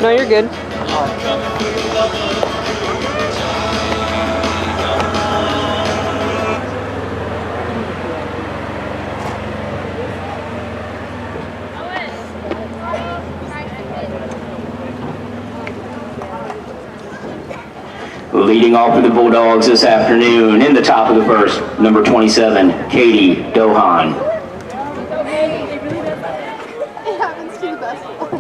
No, you're good. Leading off for the Bulldogs this afternoon in the top of the first, number 27, Katie Dohan. It happens to the best of us.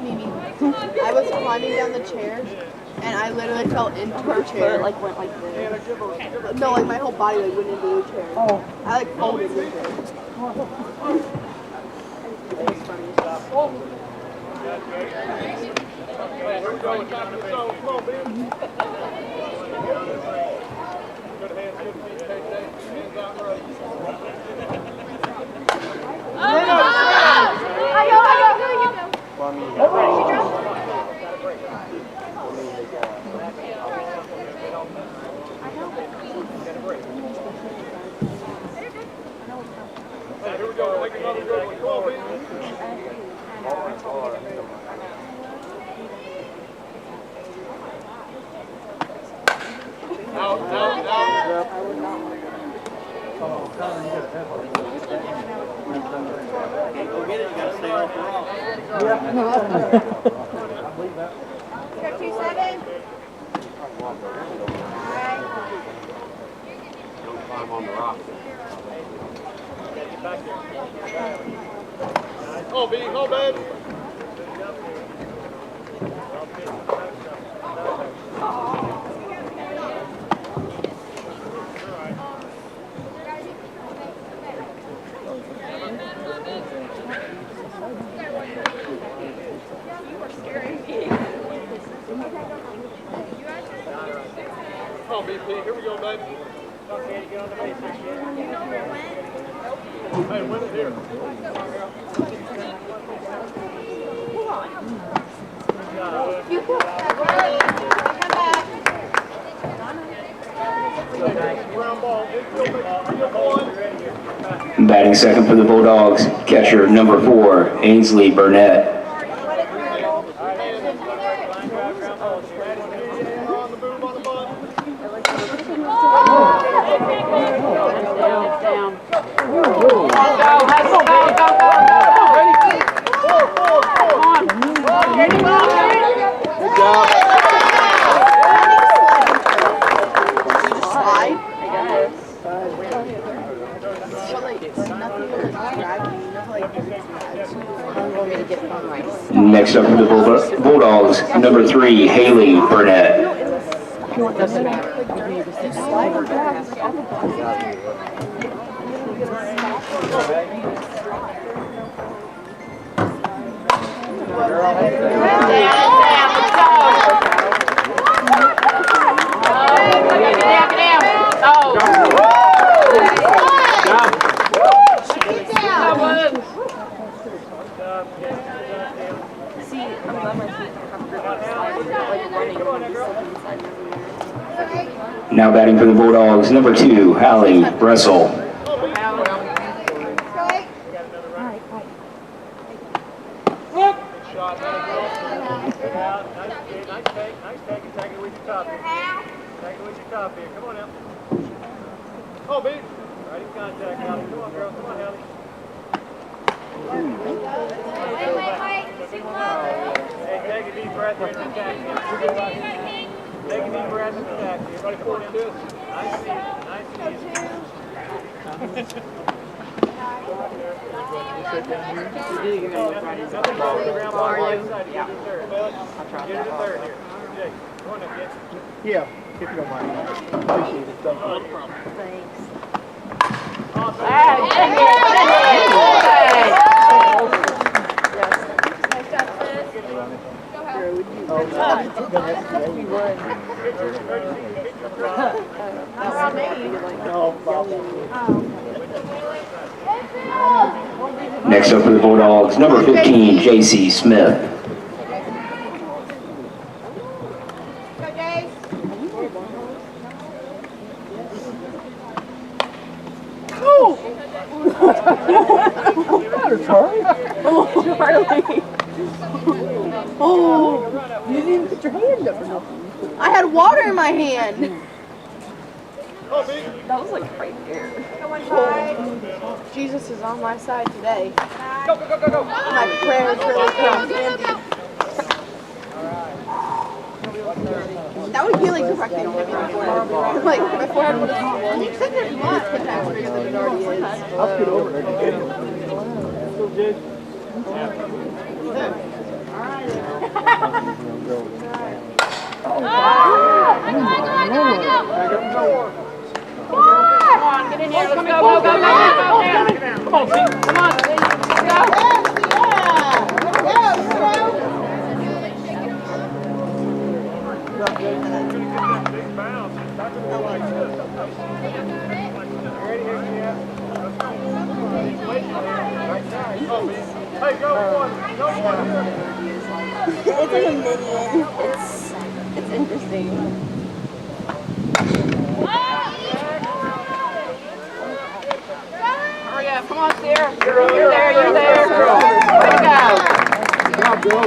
Mimi, I was climbing down the chair and I literally fell into her chair. It like went like this. No, like my whole body like went into the chair. Oh. I like folded into it. It was funny. Here we go. Make another good one. Come on, baby. Out. Go get it, you gotta stay off the rock. Go 2-7. Don't climb on the rock. Back there. Oh, B, oh, babe. Come on, BP, here we go, baby. Okay, get on the base here. Hey, win it here. You come back. Batting second for the Bulldogs, catcher number 4, Ainsley Burnett. Next up for the Bulldogs, number 3, Haley Burnett. Now batting for the Bulldogs, number 2, Hallie Bressel. Come on now. Oh, baby. Right in contact, Hallie. Come on, girl. Come on, Hallie. Hey, take a deep breath here and attack. Take a deep breath and attack. Everybody come on now. Nice to meet you. You're gonna look right into the ball. Are you? Yeah. I'll try. Get it to third here. Jake, come on now, kid. Yeah, if you don't mind. Appreciate it. Thank you. No problem. Thanks. Awesome. Next up for the Bulldogs, number 15, J.C. Smith. water, Charlie. Oh, Charlie. Oh, You didn't even put your hand up or nothing. I had water in my hand. That was like right there. Oh, Jesus is on my side today. Go, go, go, go, go. My prayers really come handy. That would be like directly to me. Like, my forehead would have swollen. You said there's not 10 times bigger than it already is. I'll scoot over there to get him. Still good. Come on, get in here. Let's go, go, go, go, go. Come on, Pete. Come on. Let's go. Big bounce. Not gonna go like this. Ready, here, yeah. Right side. Come on, Pete. Hey, go one. Go one. It's like a minion. It's interesting. Hurry up, come on, Sarah. You're there, you're there. Way to go. Good job, Bill.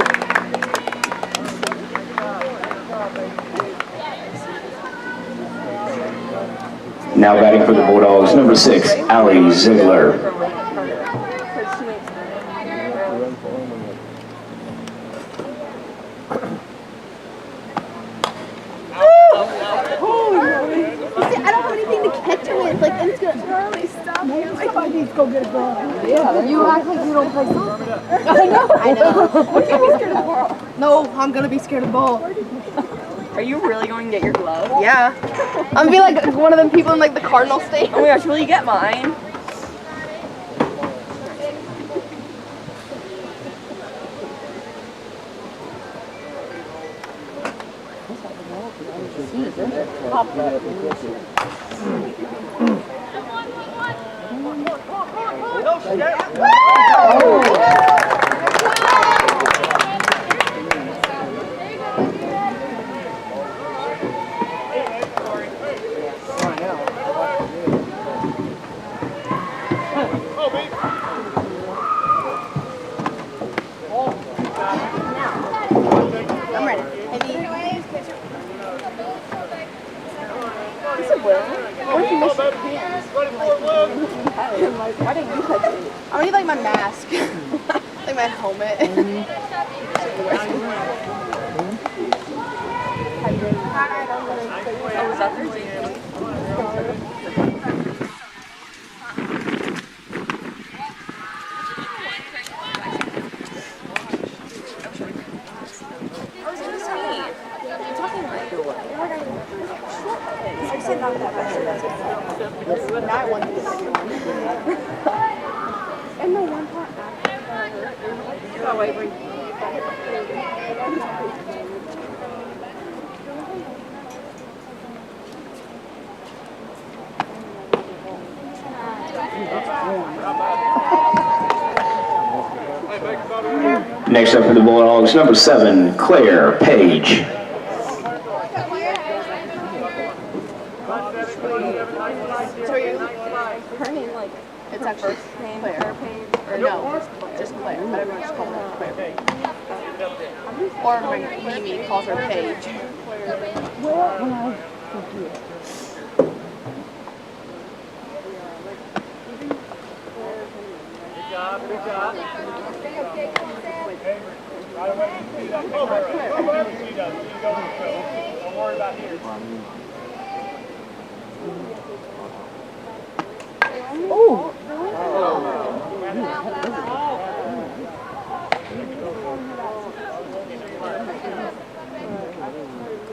Now batting for the Bulldogs, number 6, Allie Ziegler. I don't have anything to catch it with. Like, it's gonna Charlie stop. Somebody needs to go get a ball. Yeah, you act like you don't play soccer. I know. I know. You can't be scared of the ball. No, I'm gonna be scared of the ball. Are you really going to get your glove? Yeah. I'm gonna be like one of them people in like the Cardinal state. Oh my gosh, will you get mine? I'm ready. What if you miss your hands? Why didn't you touch it? I need like my mask. Like my helmet. Oh, was that Thursday? Now I want to do the second one. And the one part after. Oh, wait, wait. Next up for the Bulldogs, number 7, Claire Page. So you, her name, like, it's actually Claire. Or no, just Claire. But everyone just calls her Claire. Or my Mimi calls her Paige. Good job, good job. Don't worry about here.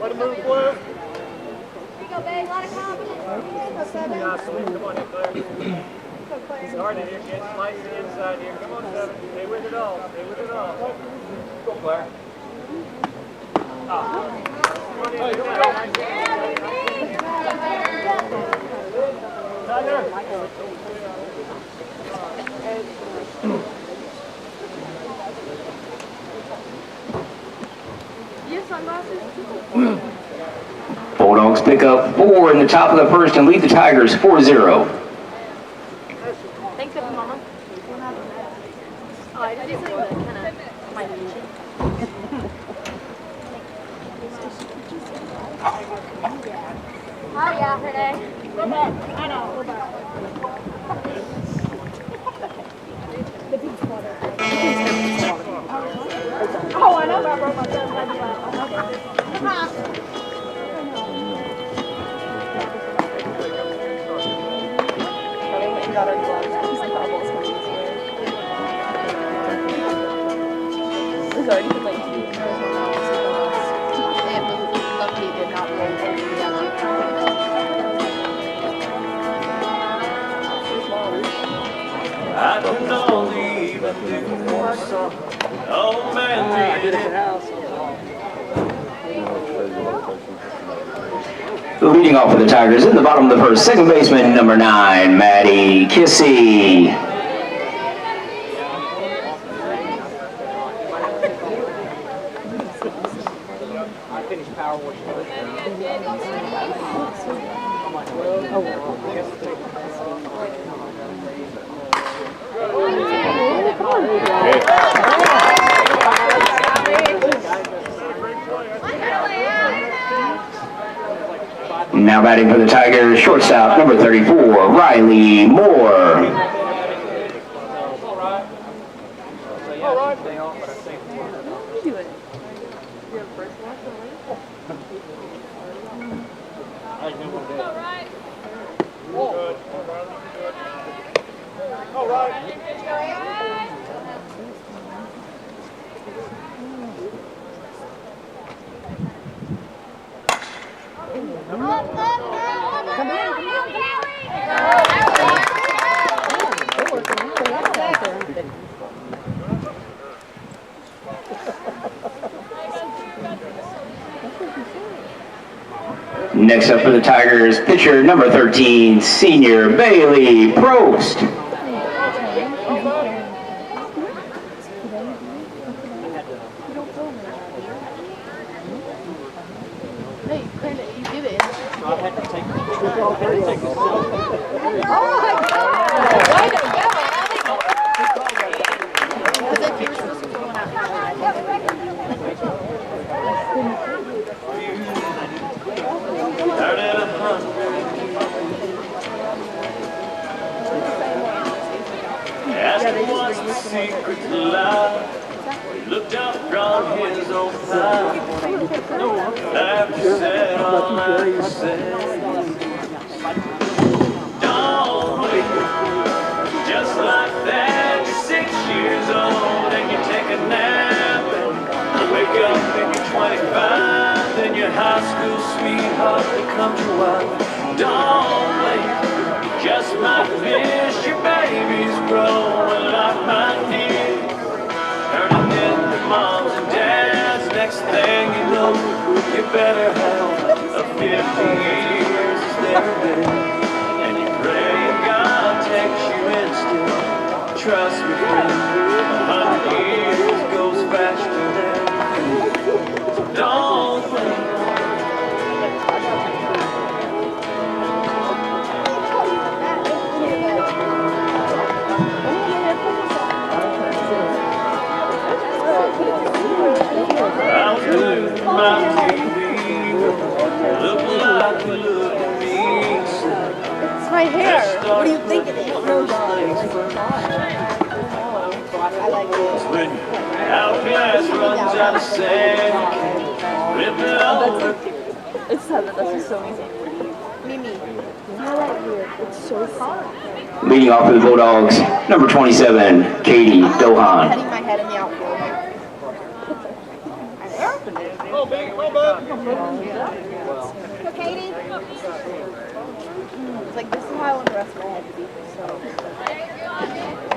Let him move, Blue. Here you go, babe. A lot of confidence. Yeah, sweet. Come on, Claire. It's hard in here. Get slice the inside here. Come on, 7. Stay with it all. Stay with it all. Go, Claire. Come on in. Bulldogs pick up 4 in the top of the first and lead the Tigers 4-0. Thanks, Mama. Oh yeah, Renee. Oh, I know, but I broke my thumb. Sorry, you could like do it. Luckily it did not roll over the yellow. I don't even do so. Oh man, did it. Leading off for the Tigers in the bottom of the first, second baseman, number 9, Maddie Kissy. I finished power wash. Now batting for the Tigers, shortstop, number 34, Riley Moore. Next up for the Tigers, pitcher number 13, senior Bailey Probst. Hey, credit, you give it. I had to take Oh my God! Way to go! Because if you were supposed to go out. Ask what's the secret to love. He looked up from his old pile. After said all I said. Don't wait. Just like that, you're 6 years old and you take a nap. And wake up and you're 25. Then your high school sweetheart becomes your wife. Don't wait. Just might miss your babies growing like mine did. Turning into moms and dads. Next thing you know, you better have a 50 years instead of dead. And you pray God takes you instant. Trust me, friend, 100 years goes faster than. Don't wait. I was glued to my TV, looking like you look at me. It's my hair. What do you think it is? I like it. When hourglass runs out of sand, rip it over. It's 7. That's just so easy. Mimi. It's so fun. Leading off for the Bulldogs, number 27, Katie Dohan. Heading my head in the outfield. Oh, big, well done. So Katie? It's like, this is how I want the rest of my head to be. So,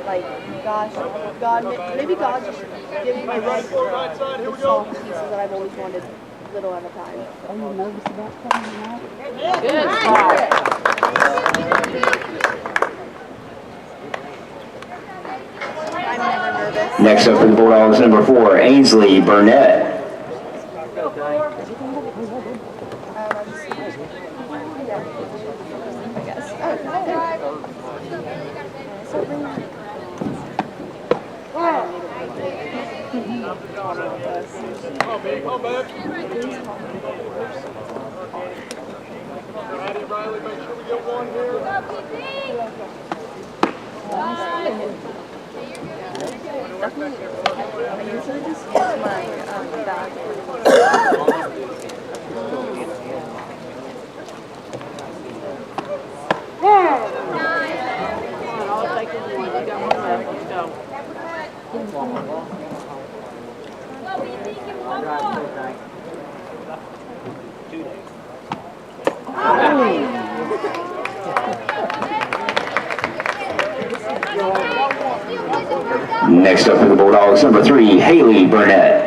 like, gosh, God, maybe God just give me my head Right side, here we the go. soft pieces that I've always wanted, little at a time. Are you nervous about coming out? Good spot. I'm never nervous. Next up for the Bulldogs, number 4, Ainsley Burnett. I guess. Oh, Riley, make sure we get one here. I usually just use my bag. All it takes is one. You got one left. Let's go. Next up for the Bulldogs, number 3, Haley Burnett.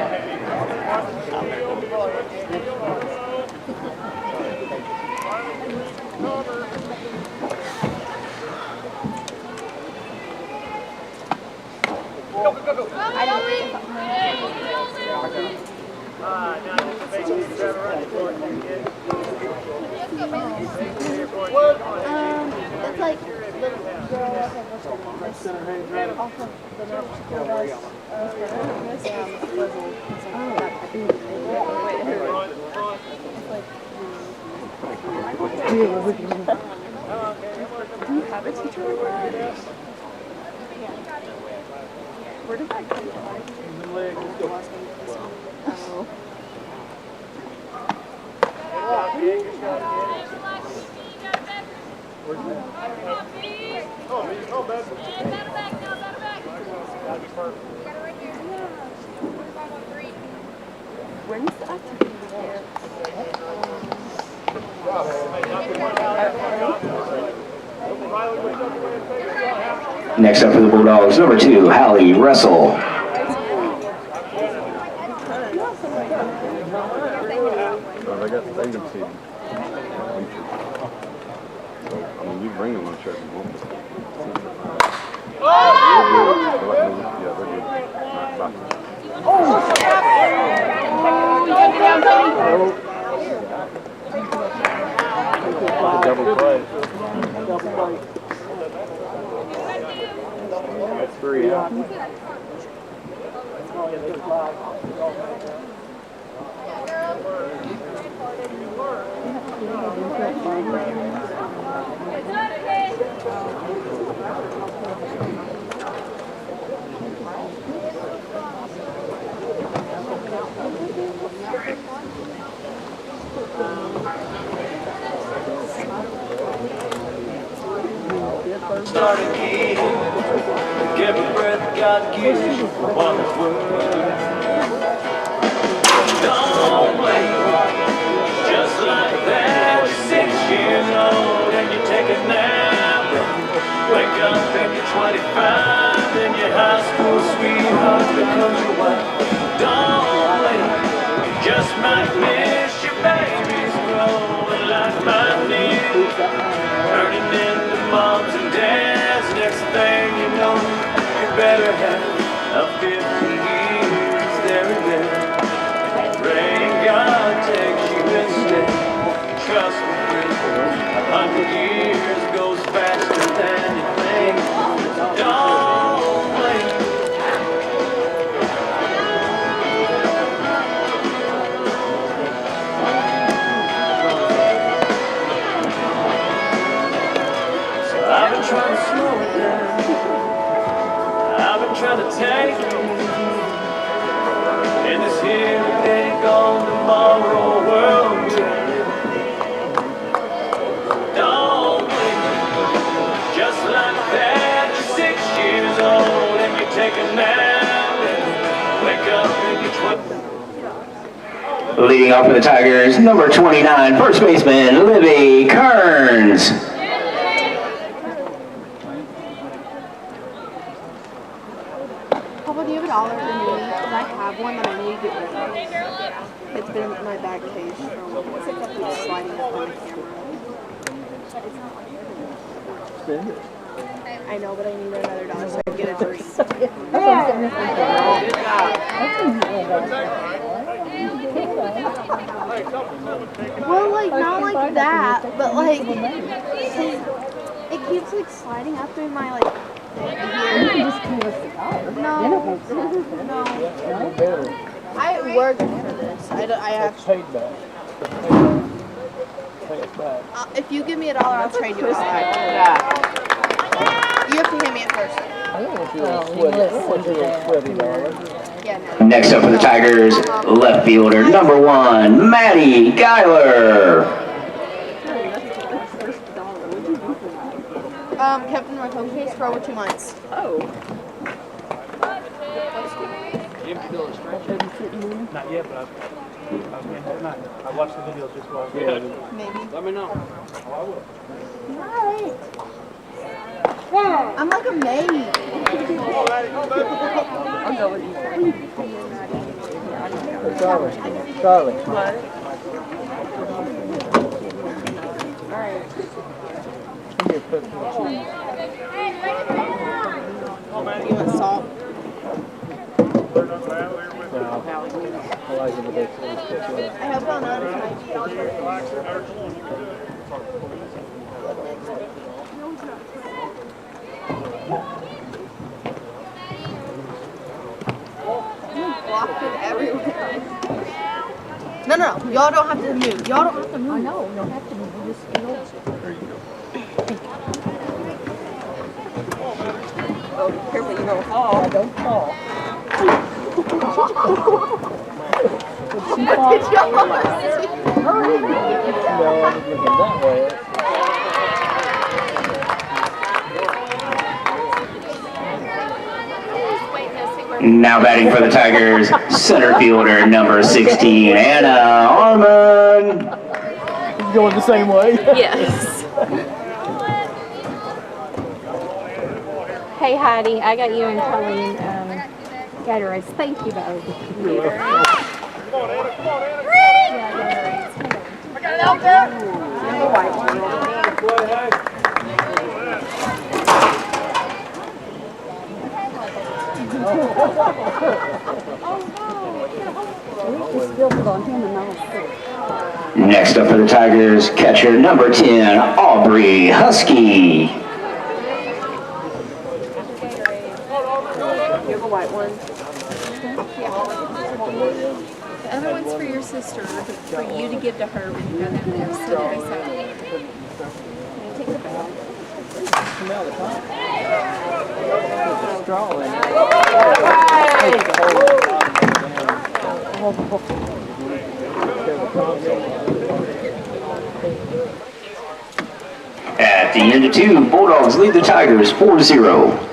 It's like little girl off of the Do you have a teacher like that? Where did that come from? When's the activity there? Next up for the Bulldogs, number 2, Hallie Russell. I got vacancy. So, I mean, you bring them on check and want them. Yeah, they're good. Bye. Double play. That's 3 out. Start again. Every breath God gives you one word. Don't wait. Just like that, you're 6 years old and you take a nap. Wake up and you're 25 and your high school sweetheart becomes your wife. Don't wait. You just might miss your babies growing like mine did. Turning into moms and dads. Next thing you know, you better have a 50 years there and then. Pray God takes you instead. Trust me, friend, 100 years goes faster than you think. Don't wait. So I've been trying to slow it down. I've been trying to take it in this here today, gone tomorrow world. Don't wait. Just like that, you're 6 years old and you take a nap and wake up and you're 20. Leading off for the Tigers, number 29, first baseman, Libby Kearns. Papa, do you have $1 for me? Because I have one that I need to get rid of. It's been in my bag case for a while. It's sliding up on the camera. I know, but I need another $1 so I can get a drink. Good job. Well, like, not like that, but like, it keeps like sliding up through my like You can just kill a cigar. Then it won't stop. I worked for this. I actually. Paid back. Pay it back. If you give me $1, I'll trade you a cigar. Yeah. You have to hit me at first. I don't want you to sweaty, darling. Yeah, no. Next up for the Tigers, left fielder number 1, Maddie Geiler. Kept in my phone case for over 2 months. Oh. Not yet, but I watched the videos just while Maybe. Let me know. I'm like a maid. Charlie. Give me a quick cheese. You want salt? I hope I'll know tonight. Blocked it everywhere. No. Y'all don't have to move. Y'all don't have to move. I know, you don't have to move. You just get over. Oh, careful, you don't fall. I don't fall. Did y'all see? No, I was looking that way. Now batting for the Tigers, center fielder number 16, Anna Armand. He's going the same way. Yes. Hey Heidi, I got you and Colleen Gatorades. Thank you both. Come on, Anna. Come on, Anna. I got it out there. The white one. Next up for the Tigers, catcher number 10, Aubrey Husky. You have a white one. The other one's for your sister, for you to give to her when you go down there. So that be separate. Take the ball. Straw in At the end of 2, Bulldogs lead the Tigers 4-0.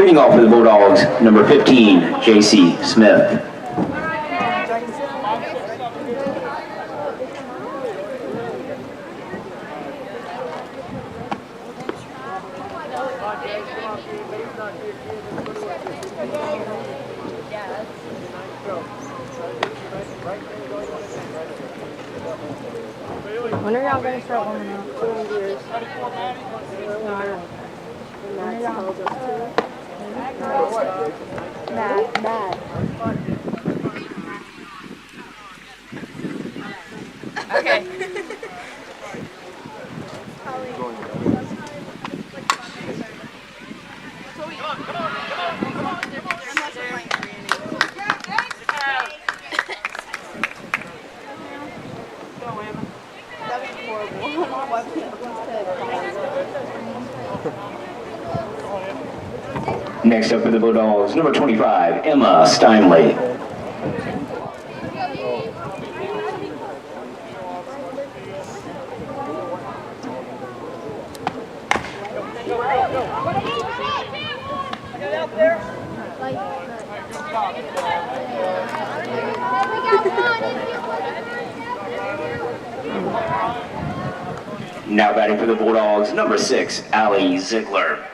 Leading off for the Bulldogs, number 15, J.C. Smith. When are y'all going to start warming up? Mad. Okay. That was horrible. Why people Next up for the Bulldogs, number 25, Emma Steinley. Now batting for the Bulldogs, number 6, Allie Ziegler.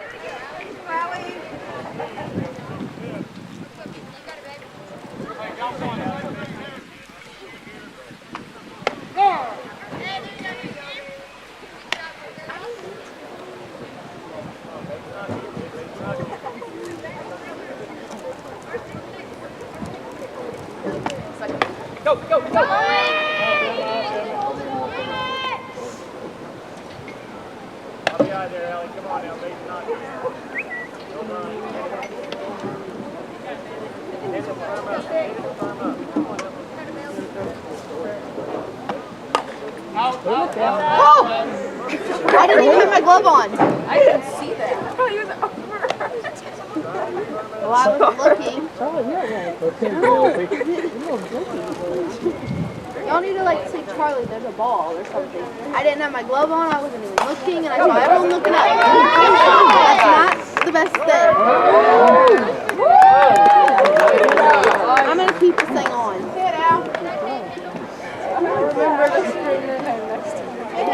I didn't even have my glove on. I didn't see that. I thought he was over. Well, I was looking. Y'all need to like say, Charlie, there's a ball or something. I didn't have my glove on. I wasn't even looking, and I saw everyone looking up. That's not the best thing. I'm gonna keep this thing on.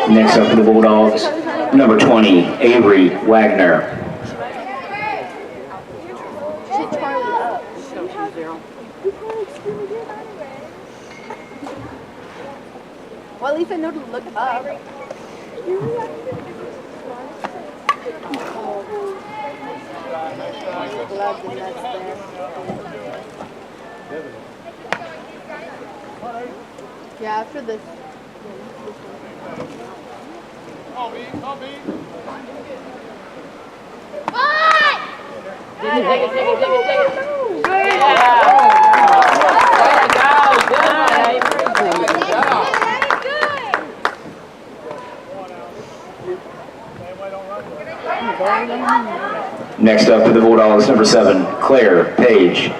Next up for the Bulldogs, number 20, Avery Wagner. Well, at least I know to look up. Yeah, after this. Dig it. Good. Next up for the Bulldogs, number 7, Claire Page.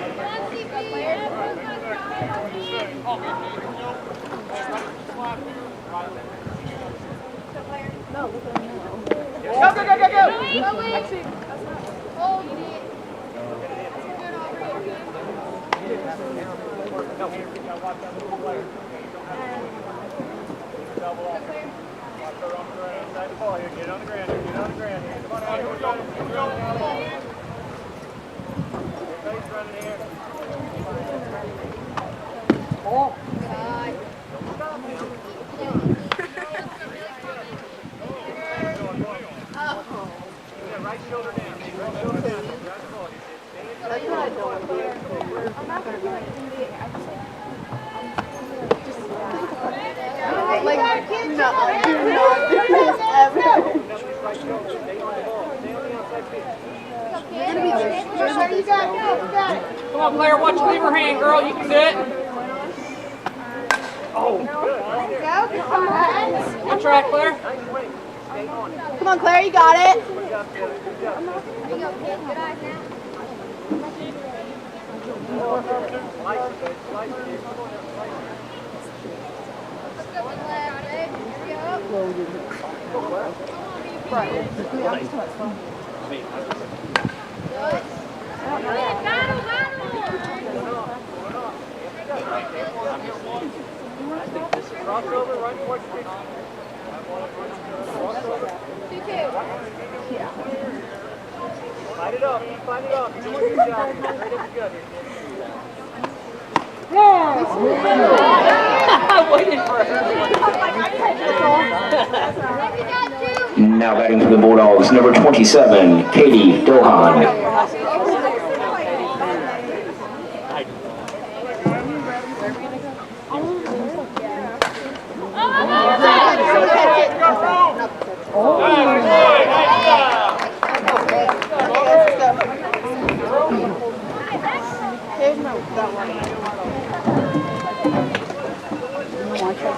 Come on, Claire, watch you leave her hand, girl. You can do it. Good try, Claire. Come on, Claire, you got it. Crossover, right foot kick. Fight it up, fight it up. You're doing your job. Right up together. Now batting for the Bulldogs, number 27, Katie Dohan.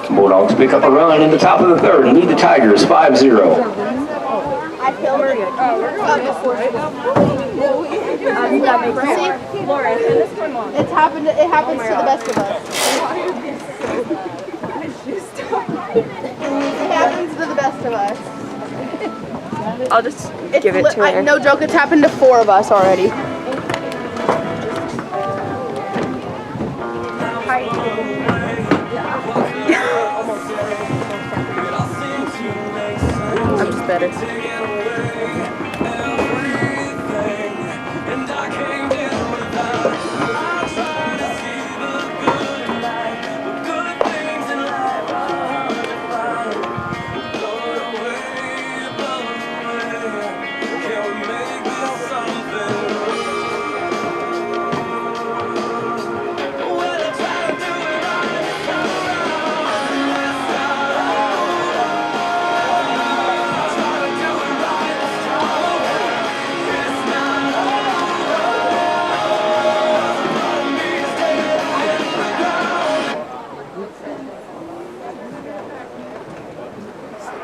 Bulldogs pick up a run in the top of the third and lead the Tigers 5-0. It happens to the best of us. It happens to the best of us. I'll just give it to her. No joke, it's happened to 4 of us already. I'm just better.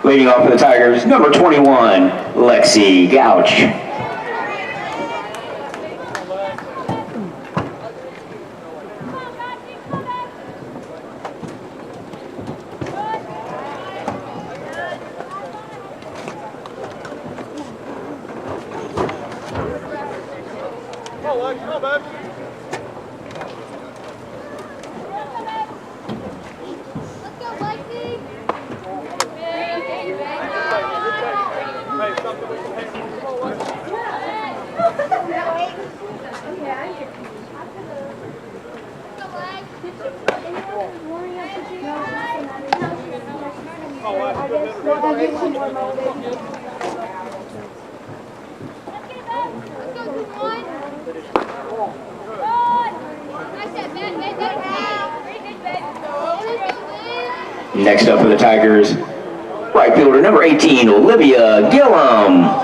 Leading off for the Tigers, number 21, Lexi Gouch. Next up for the Tigers, right fielder number 18, Olivia Gillum.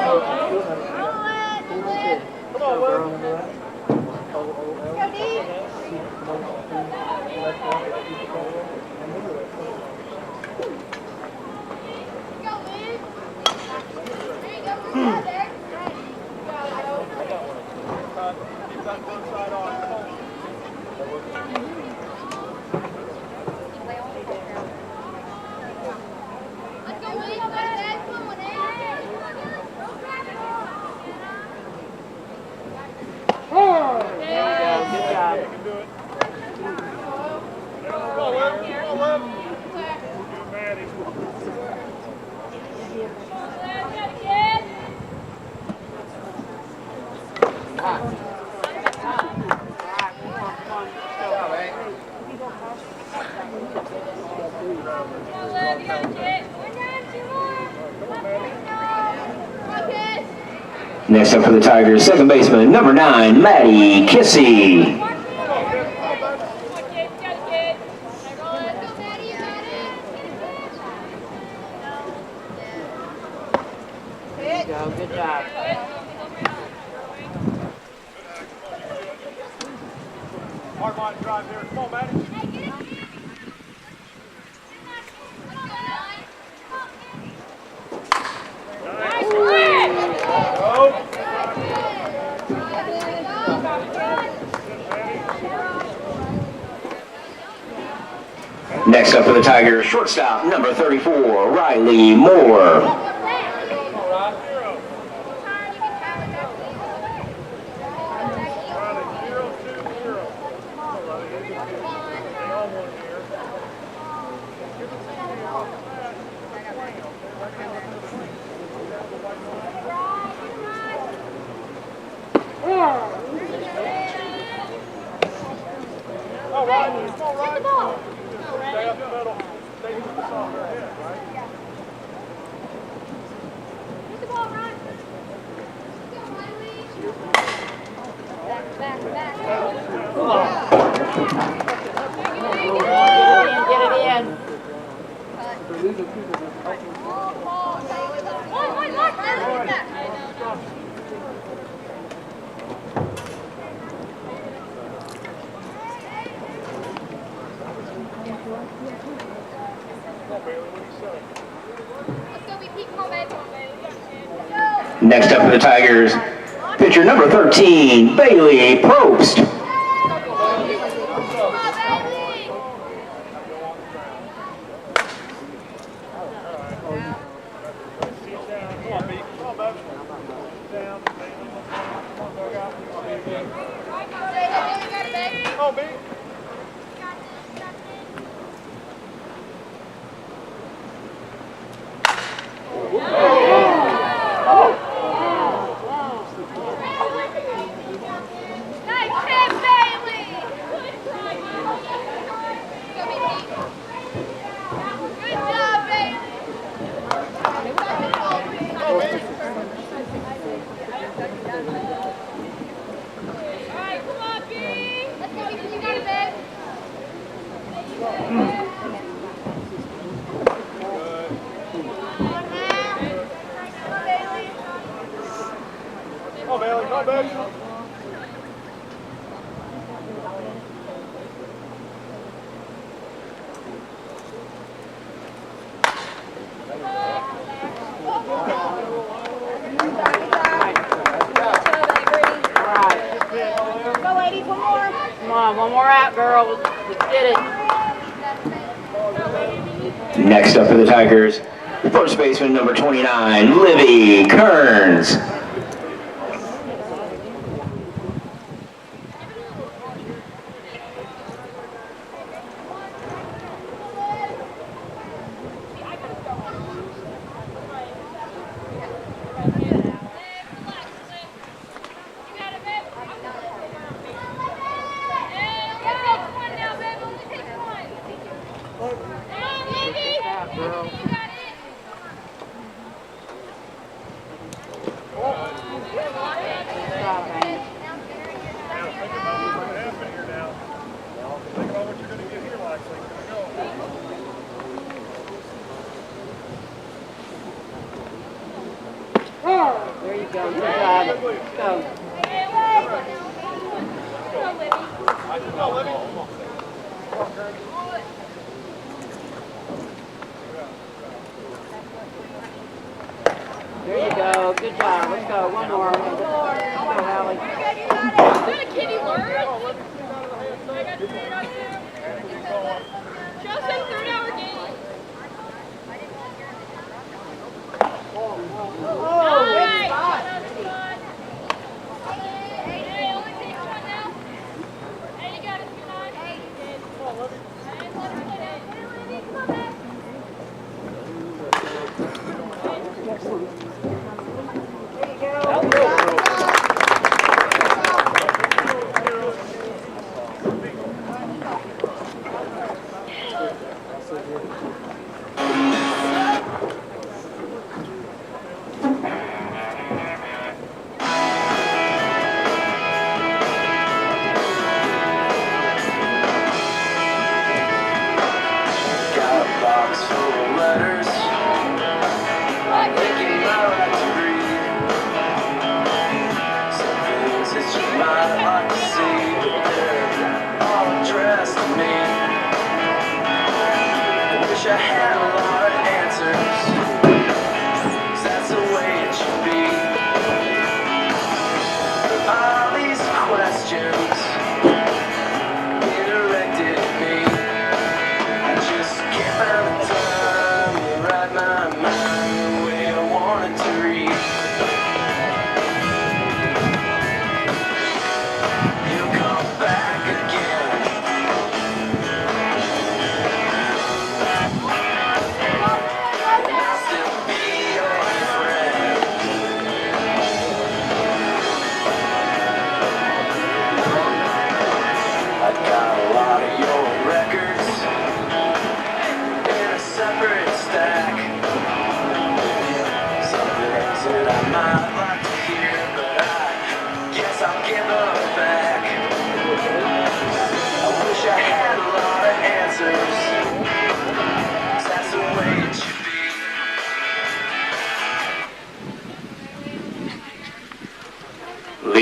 Next up for the Tigers, second baseman, number 9, Maddie Kissy. Good job. Hard line drive there. Come on, Maddie. Next up for the Tigers, shortstop, number 34, Riley Moore. the ball. Stay up the middle. Stay to the side. Right? Get the ball, Ryan. Go, Riley. Back. Get it in. Let's go, BP. Come on, baby. Next up for the Tigers, pitcher number 13, Bailey Probst. Come on, baby. Come on, B. Come on, baby. Down. Come on, B. Nice hit, Bailey. Go, BP. Good job, Bailey. All right, come on, B. Let's go, BP. You got it, babe. Come on, Bailey. Come on, baby. Go, ladies, one more. Come on, one more out, girl. Let's get it. Next up for the Tigers, first baseman number 29, Livy Kearns. There you go. Good job. Let's go. There you go. Good job. Let's go. One more. Let's go, Allie. Kitty learn. Show some 3-hour game. Hey, only takes one now. Hey, you got it. Good night. Hey, come on, back.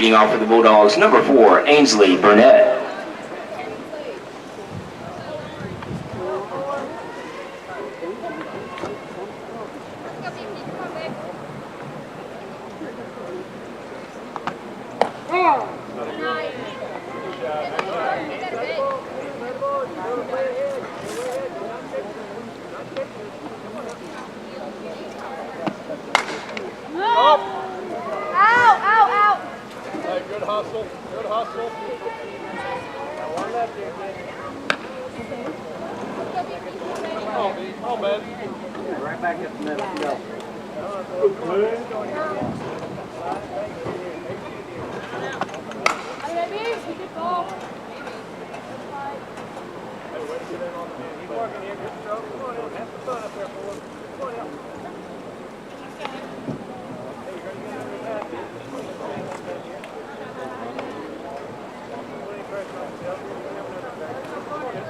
Leading off for the Bulldogs, number 4, Ainsley Burnett. Good hustle. Good hustle. One left here, kid. Oh, man. Right back up the middle. Go. Good ball. Keep working here. Good stroke. Come on in. Have some fun up there for a little. Come on out.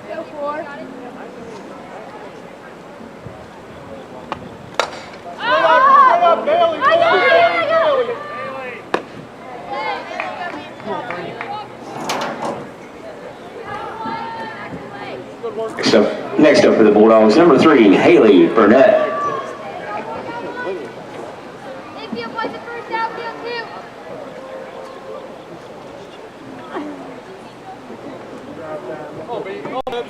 Go for it. Next up for the Bulldogs, number 3, Haley Burnett. Infield plays the first outfield too. Oh, baby. Oh, baby.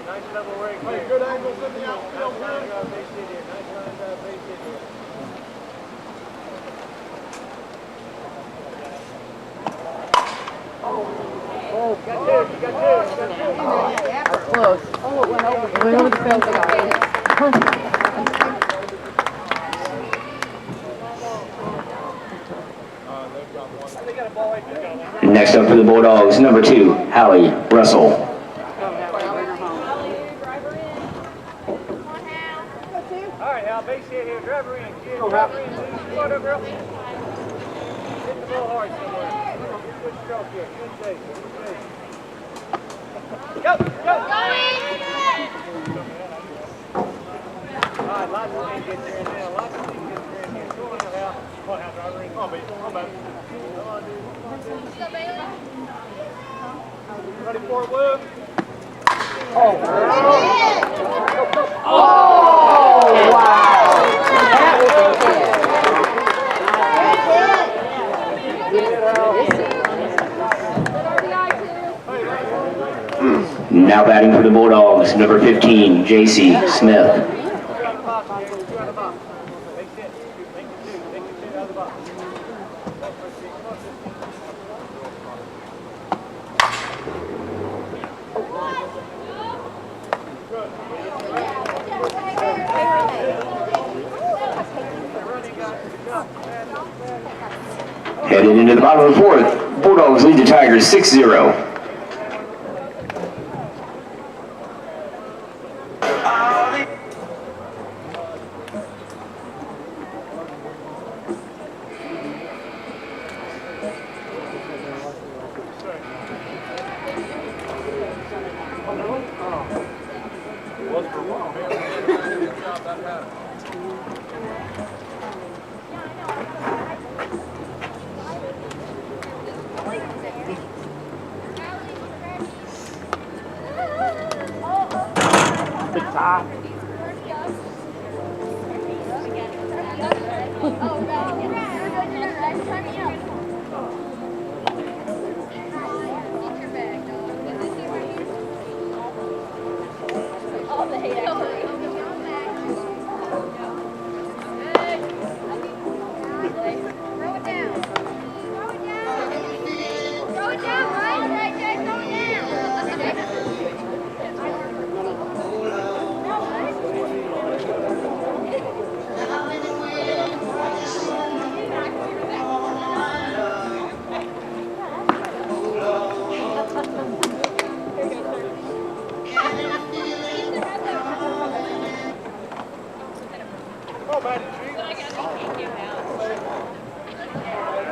Nice level right there. Good angles in the outfield. Nice line drive base hit here. Nice line drive base hit here. Oh, you got two. That's close. Oh, it went over. It went over the fence. Next up for the Bulldogs, number 2, Hallie Russell. All right, Hal, base hit here. Driver in, kid. Driver in. Come on, girl. Hit the ball hard somewhere. Good stroke here. Good save. Good save. Go, go. All right, lots of things get there in there. Lots of things get there in here. Come on, Hal. Come on, Hal, driver in. Come on, baby. Come on, baby. Come on, dude. Ready for it, Luke? Now batting for the Bulldogs, number 15, J.C. Smith. Headed into the bottom of the 4th, Bulldogs lead the Tigers 6-0.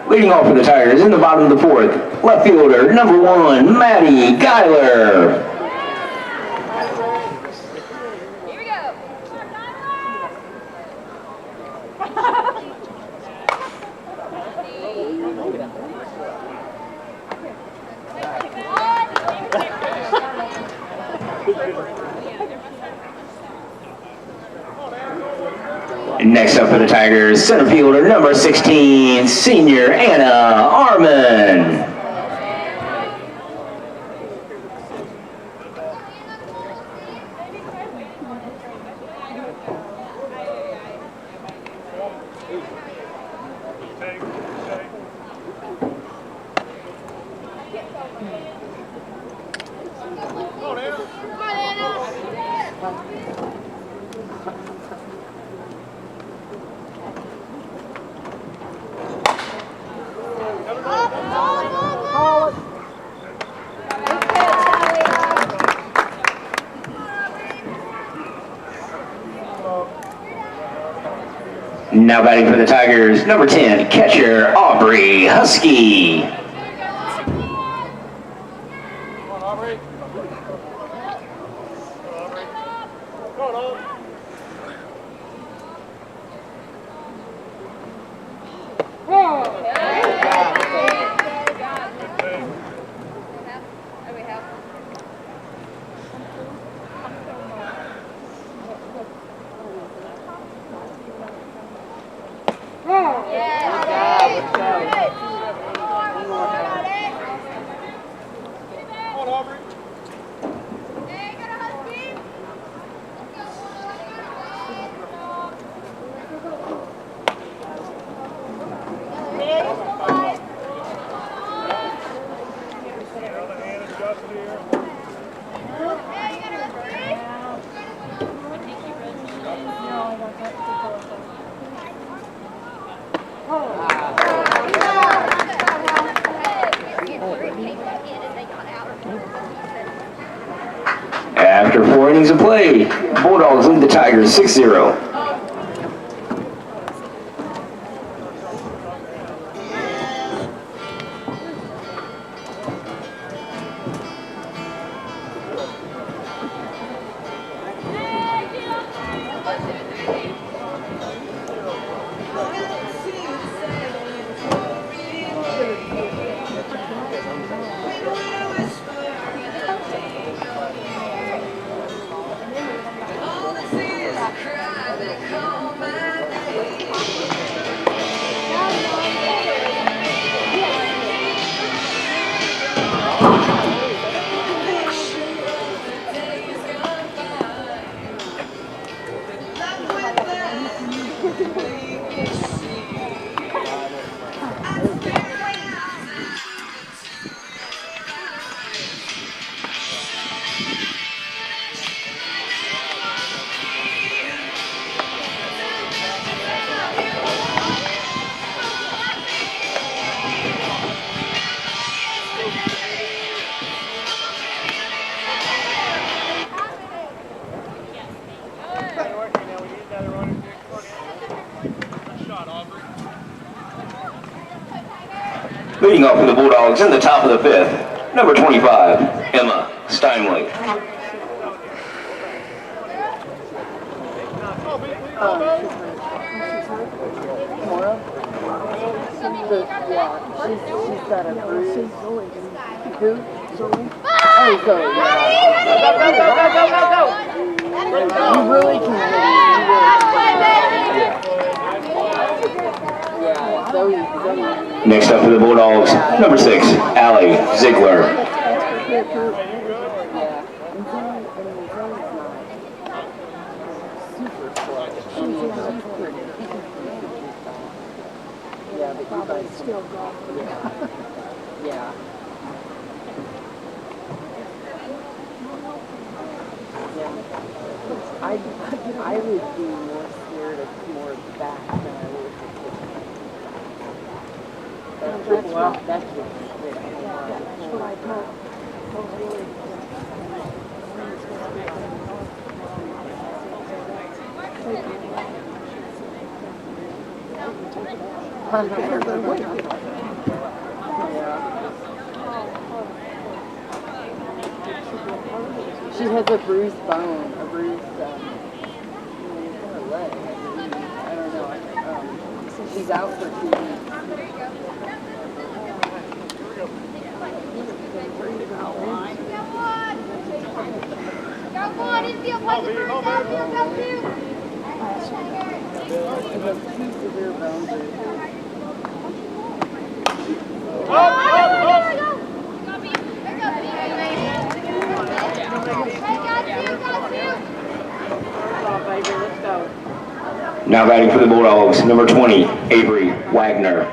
Leading off for the Tigers in the bottom of the 4th, left fielder, number 1, Maddie Geiler. Here we go. Next up for the Tigers, center fielder number 16, senior Anna Arman. Now batting for the Tigers, number 10, catcher Aubrey Husky. After 4 innings of play, Bulldogs lead the Tigers 6-0. Leading off for the Bulldogs in the top of the 5th, number 25, Emma Steinway. She's got a bruise. Who? Zoe? Oh, Zoe. You really can Yeah, Zoe. Next up for the Bulldogs, number 6, Allie Ziegler. Still golfing. Yeah. I would be more scared of more back than I would of that's what I told She has a bruised bone, a bruised her leg. I don't know. She's out for 2 weeks. Go on, infield, play the first outfield, go two. Now batting for the Bulldogs, number 20, Avery Wagner.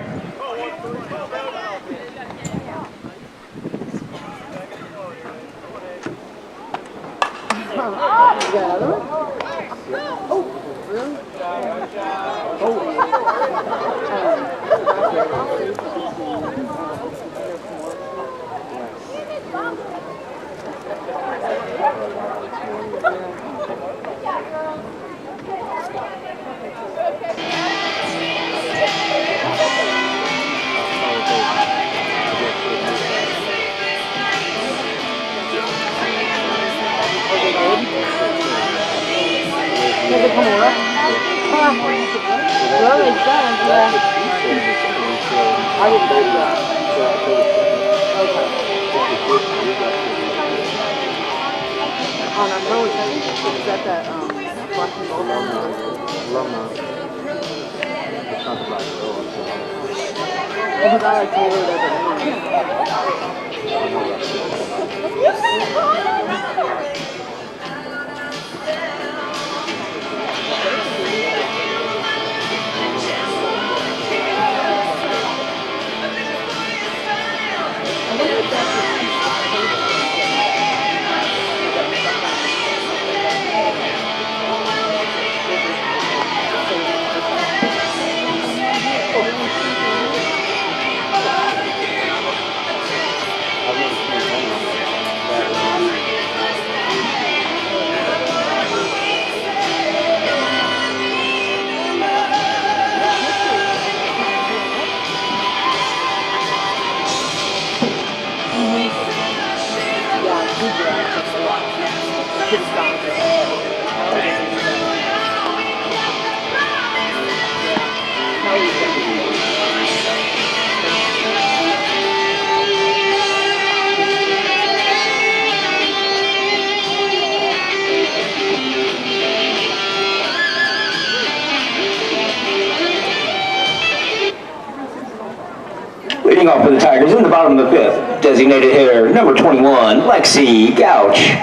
Leading off for the Tigers in the bottom of the fifth, designated hitter, number 21, Lexi Gouch.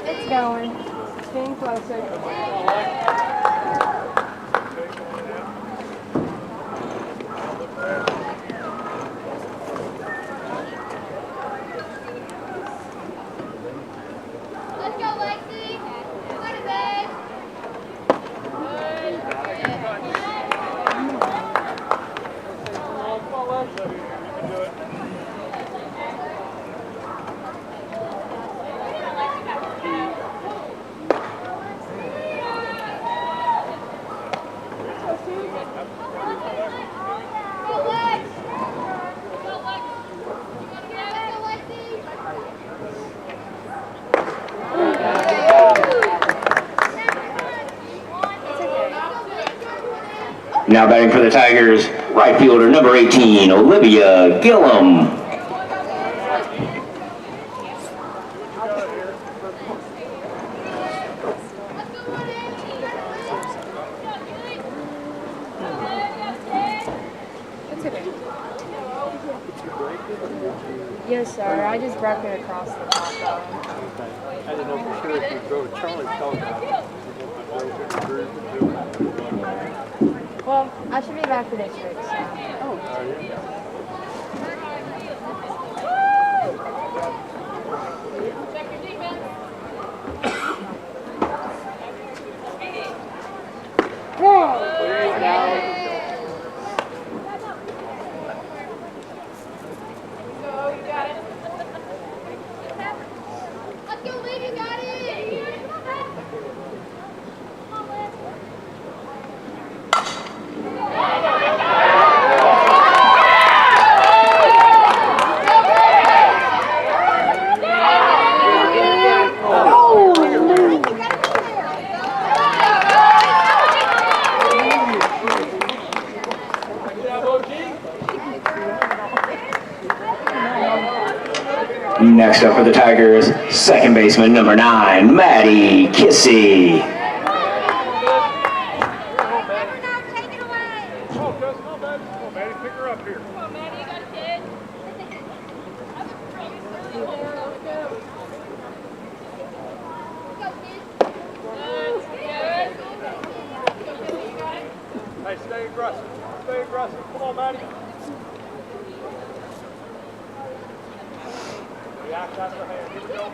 It's going. It's getting closer. Let's go, Lexi. Go to bed. Go, Lex. Go, Lex. You gotta get out. Go, Lexi. Now batting for the Tigers, right fielder, number 18, Olivia Gillum. Yes, sir. I just broke it across the top. I didn't know for sure if you drove Charlie's talking about it. Well, I should be back for next week, so. Check your defense. Go, you got it. Let's go, Lee, you got it. Come on, Liz. Next up for the Tigers, second baseman number 9, Maddie Kissy. Hey, stay aggressive. Stay aggressive. Come on, Maddie. React out of the hand. Here we go.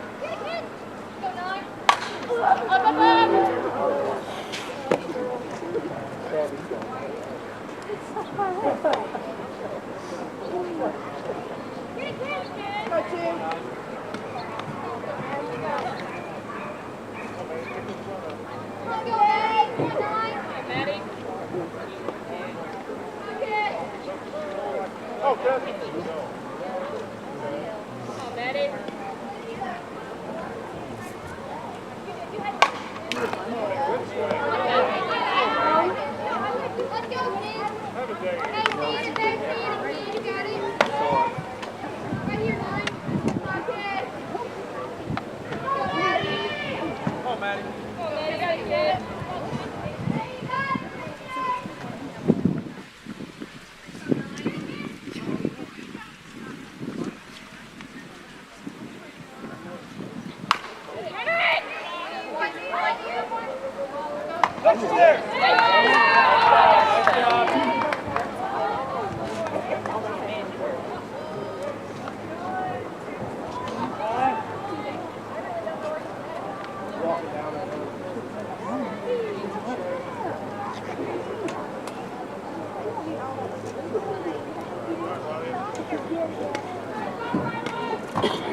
Oh, good.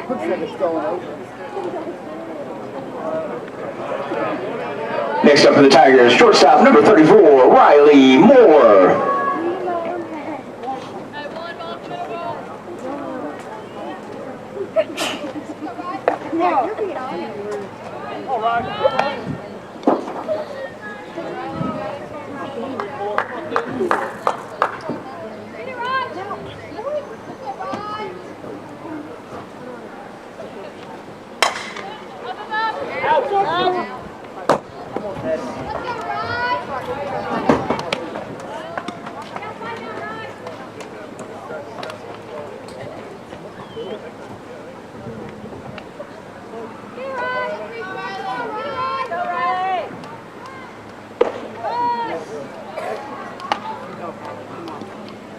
Looks like it's going over. Next up for the Tigers, shortstop number 34, Riley Moore. All right.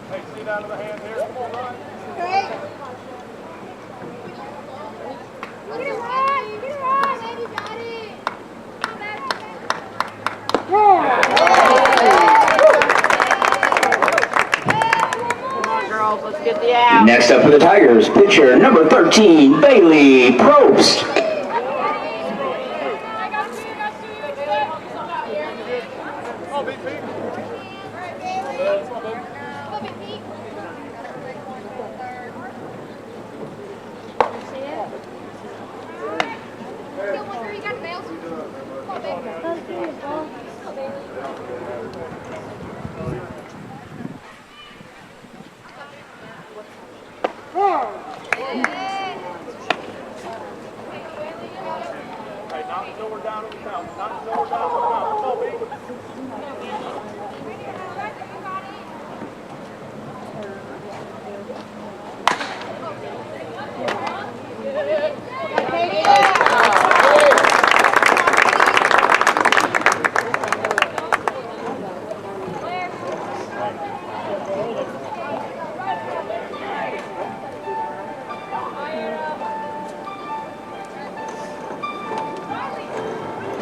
Hey, sit out of the hand here. Come on, Ryan. Get it right, baby, got it. Come on, girls, let's get the out. Next up for the Tigers, pitcher number 13, Bailey Probst. Oh, BP. Hey, not until we're down at the count. Not until we're down at the count. Come on, B.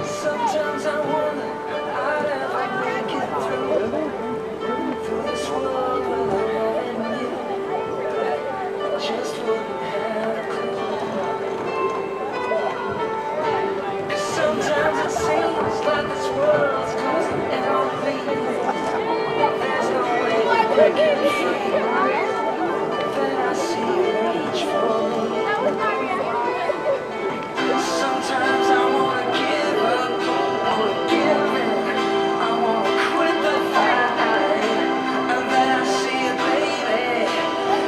Sometimes I wonder I'd ever make it through this world without having you. Just wouldn't have a clue. 'Cause sometimes it seems like this world's closing in on me. There's no way to break it free. Then I see you reach for me. Sometimes I wanna give up, wanna give in, I wanna quit the fight, and then I see you, baby,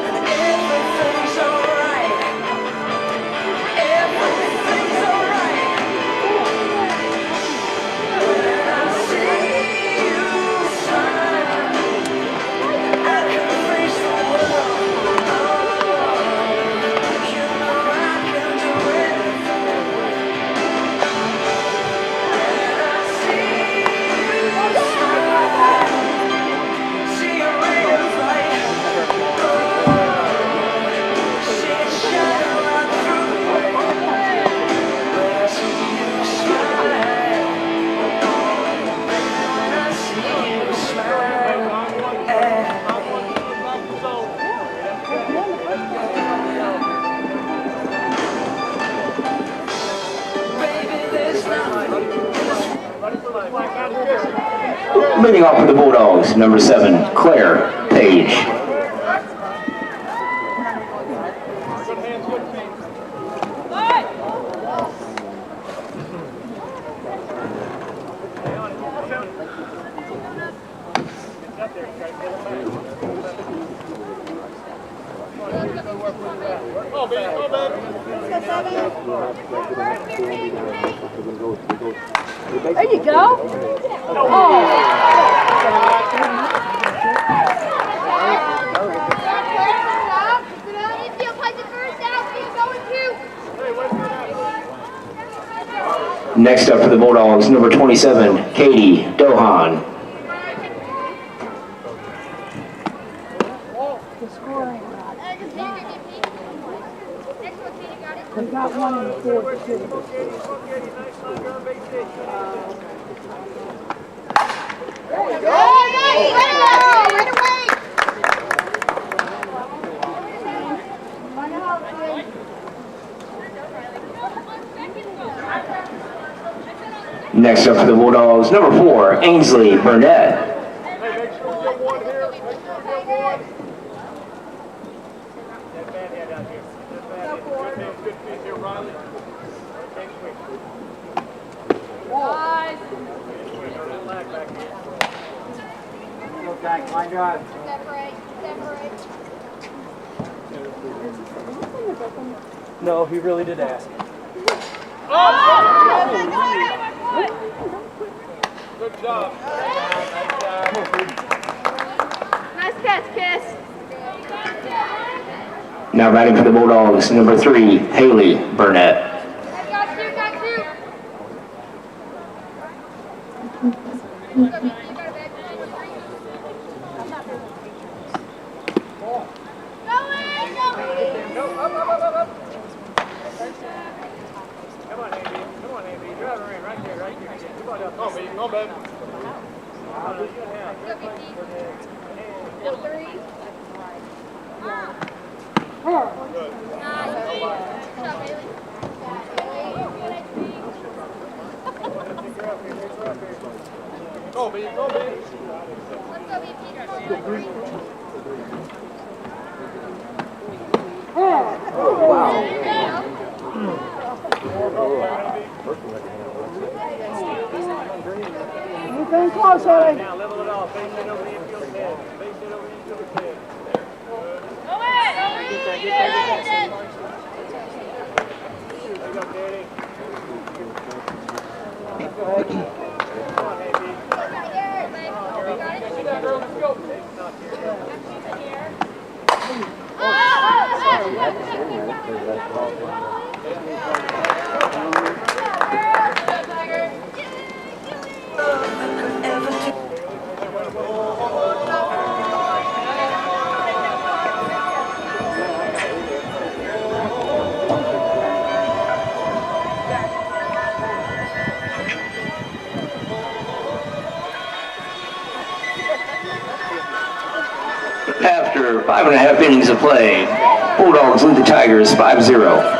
and everything's alright. Leading off for the Bulldogs, number 7, Claire Page. There you go. Next up for the Bulldogs, number 27, Katie Dohan. We got one in the fourth, too. Next up for the Bulldogs, number 4, Ainsley Burnett. Make sure we get one here. Make sure we get one. That bad head out here. That bad head. Good feet here, Riley. Okay, quick. Guys. That lag back here. Okay, my God. Separate. No, he really did ask. Good job. Nice catch, Kiss. Now batting for the Bulldogs, number 3, Haley Burnett. Got two. Come on, Andy. Drive her in. Right there. Come on up. Come on, baby. Come on, baby. Go, baby. Go, baby. We're getting close, Ellie. Now level it off. Base it over the infield's head. Good. There you go, Katie. Go ahead. Come on, Andy. See that, girl? Let's go. Dave's not here. After 5.5 innings of play, Bulldogs lead the Tigers 5-0.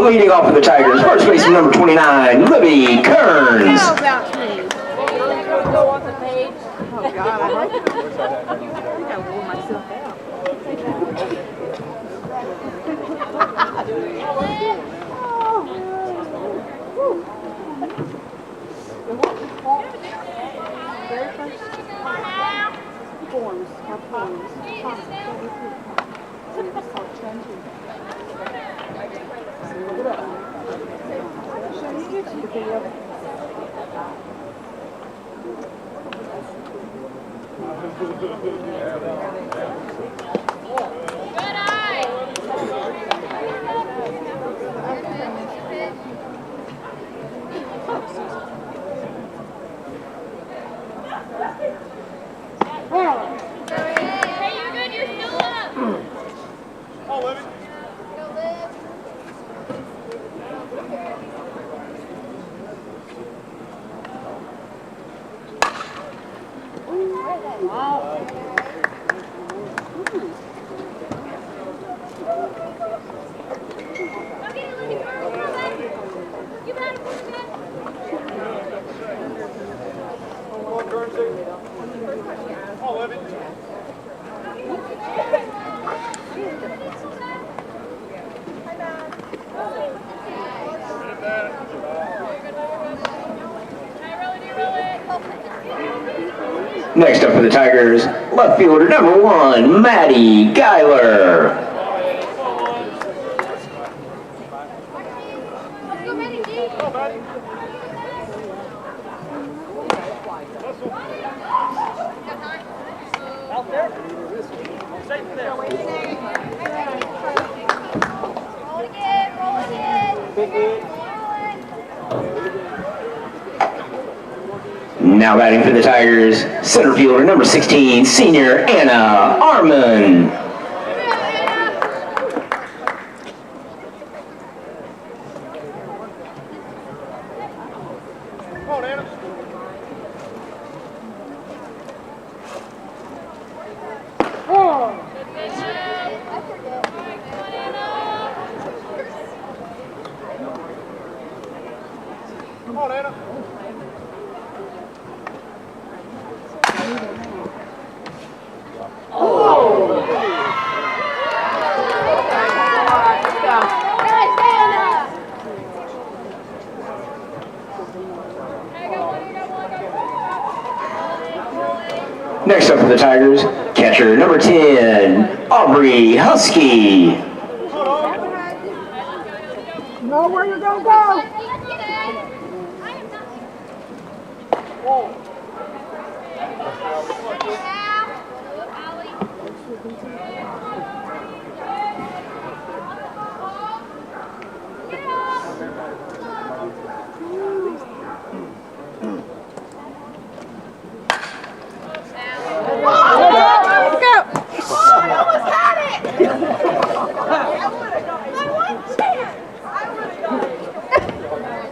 Leading off for the Tigers, first baseman number 29, Libby Kearns. Oh, God, I think I wore my Next up for the Tigers, left fielder number 1, Maddie Geiler. Now batting for the Tigers, center fielder number 16, senior Anna Arman. Next up for the Tigers, catcher number 10, Aubrey Husky. Know where you're gonna go.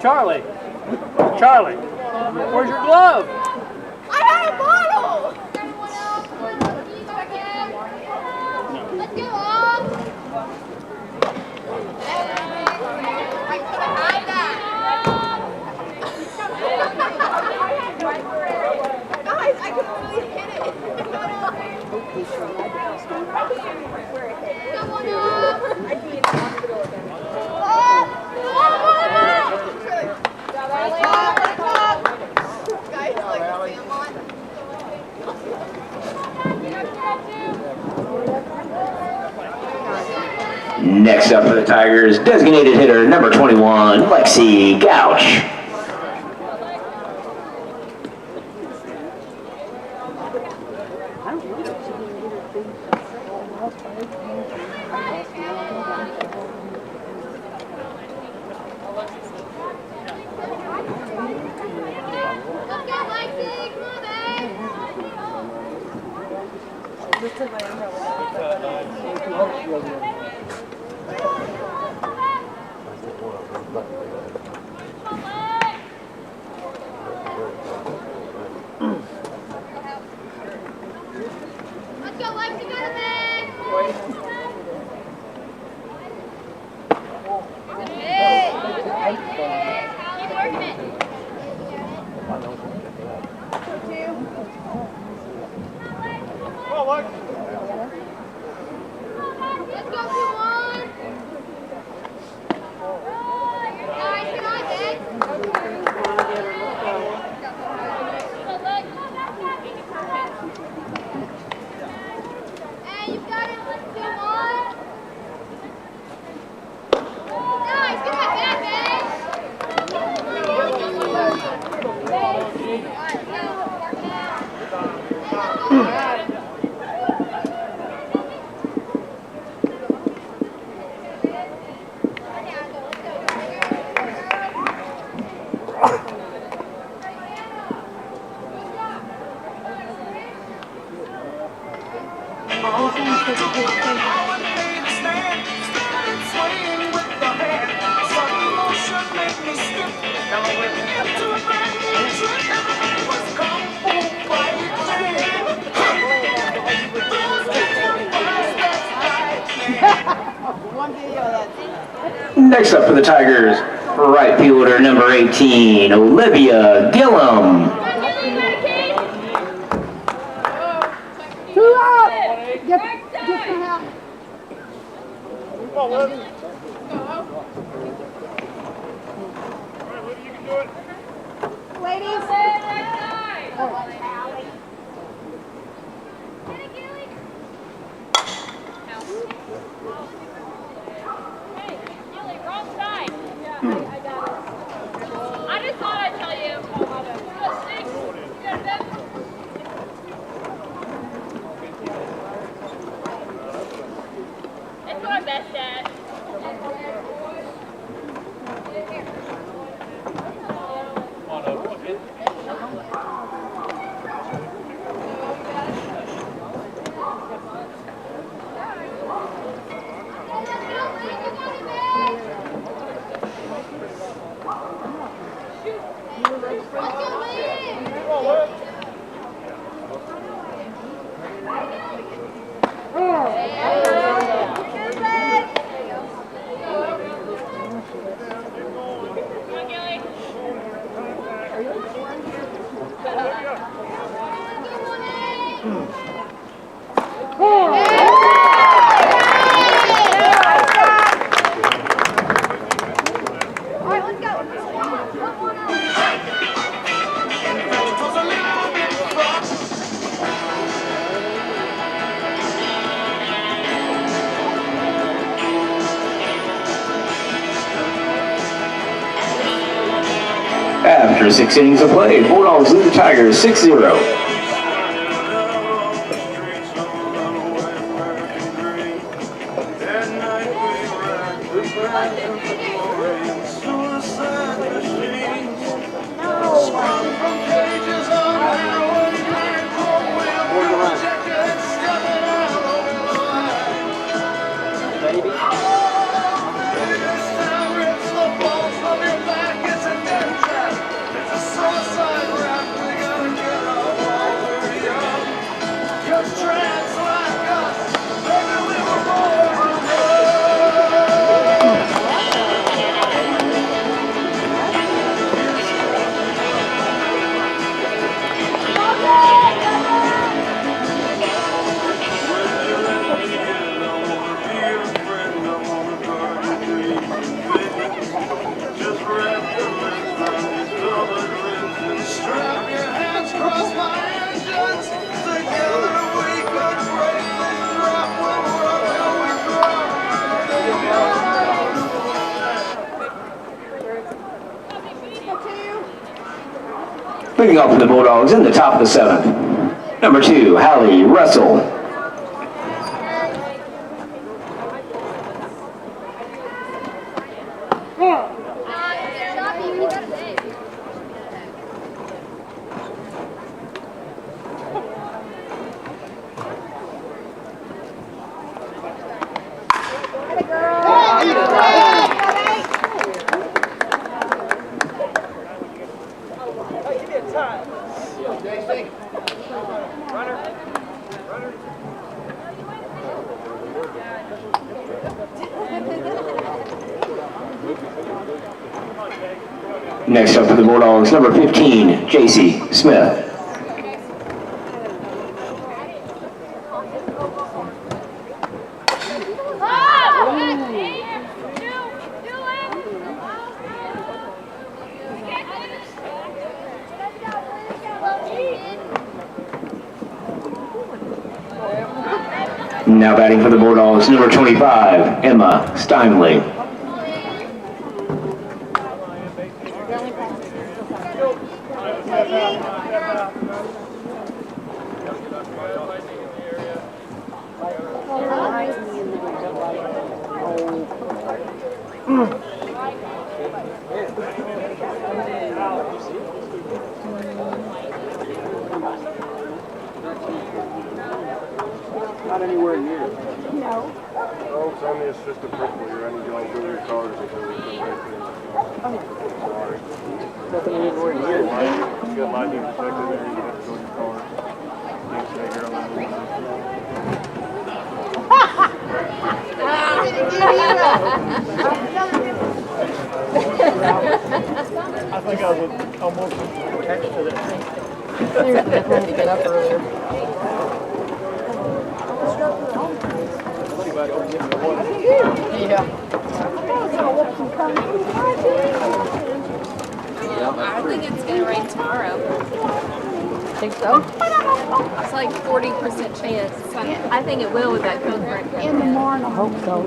Charlie, Charlie, where's your glove? I had a bottle. Let's go on. I could have had that. Guys, I could really hit it. Someone up. I'd be in the hospital again. Next up for the Tigers, designated hitter number 21, Lexi Gouch. Let's go, 2-1. Nice. Next up for the Tigers, right fielder number 18, Olivia Gillum. Come on, Liv. Ladies. I just thought I'd tell you. It's what I'm best at. After 6 innings of play, Bulldogs lead the Tigers 6-0. Leading off for the Bulldogs in the top of the 7th, number 2, Hallie Russell. Next up for the Bulldogs, number 15, JC Smith. Now batting for the Bulldogs, number 25, Emma Steinley. Not anywhere near. No. Oh, it's on the assistant principal here. I need you all to go to your cars until we come back in. Sorry. Nothing anywhere near. You got lightning detector there. You have to go to your cars. You can't stay here on the move. I'm telling you. think I was almost attached to that. Seriously, I had to get up earlier. Yeah. I think it's gonna rain tomorrow. Think so? It's like 40% chance. I think it will with that cold front. In the morning. I hope so.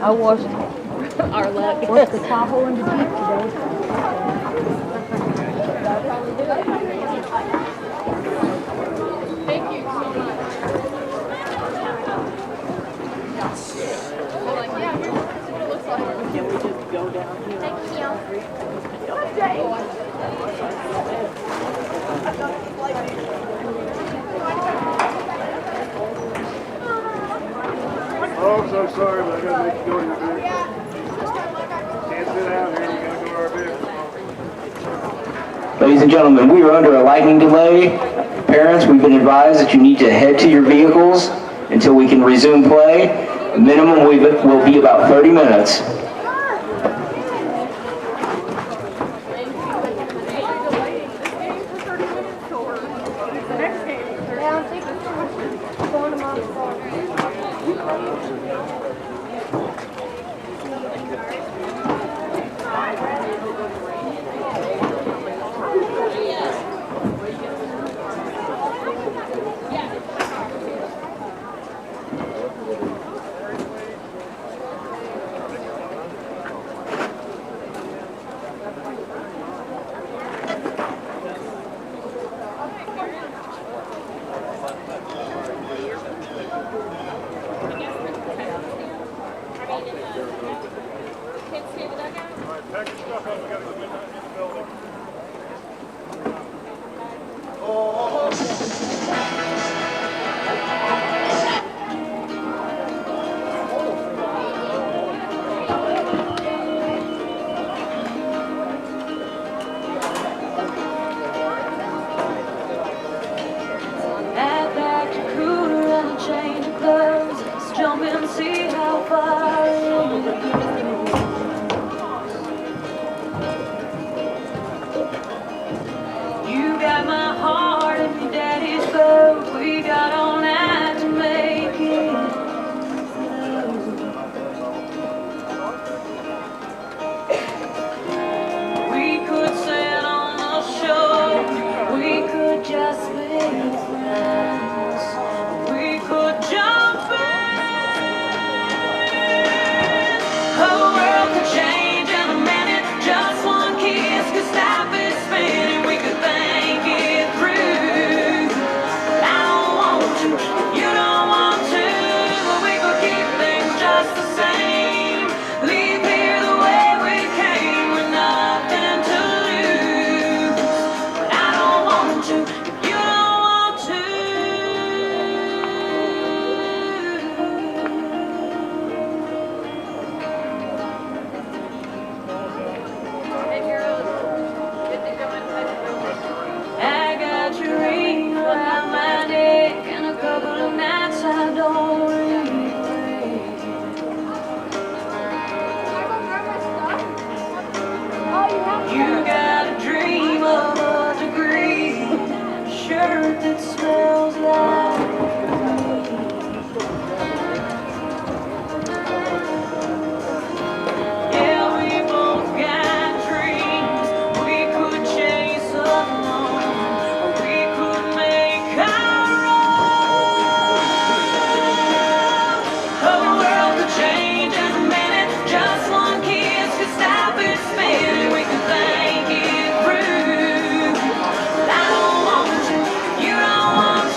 I washed Our luck. the Tahoe in the deep today. Thank you so much. Can we just go down here? Oh, I'm so sorry, but I gotta make you go to your bed. Can't sit down here, you gotta go to our bed. Ladies and gentlemen, we are under a lightning delay. Parents, we've been advised that you need to head to your vehicles until we can resume play. Minimum will be about 30 minutes. Pack your stuff up, we gotta go in the building. Act like you're cooler and change your clothes. Let's jump in and see how far it goes. You got my heart in your daddy's boat. We got all night to make it. We could sail on the shore. We could just be friends. We could jump in. The world could change in a minute. Just one kiss could stop it spinning. We could think it through. I don't want to, you don't want to, but we could keep things just the same. Leave here the way we came with nothing to lose. But I don't want to, you don't want to. I got your ring around my neck and a couple of nights I don't regret. You got a dream of a degree, a shirt that smells like yeah, we both got dreams. We could chase along, or we could make our own. The world could change in a minute. Just one kiss could stop it spinning. We could think it through. But I don't want to, you don't want to.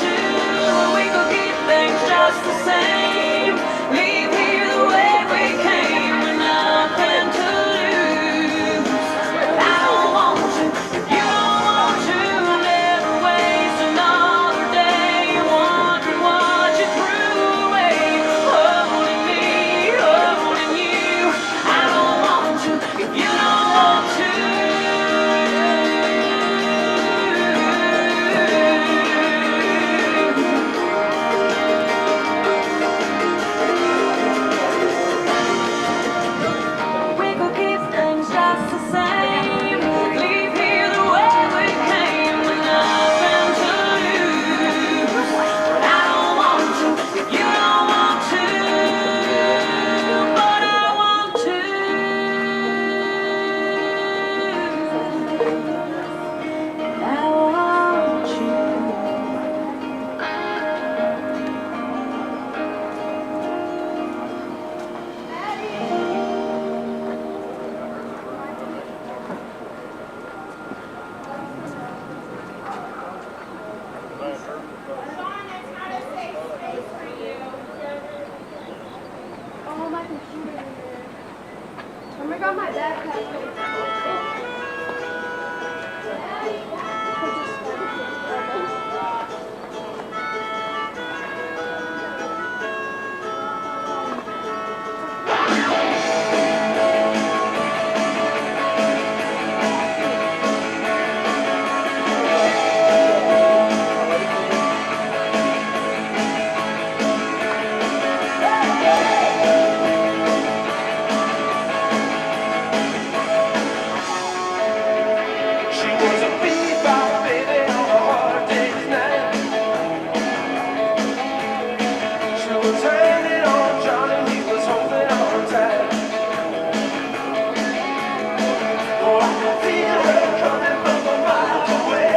feel her coming from a mile away.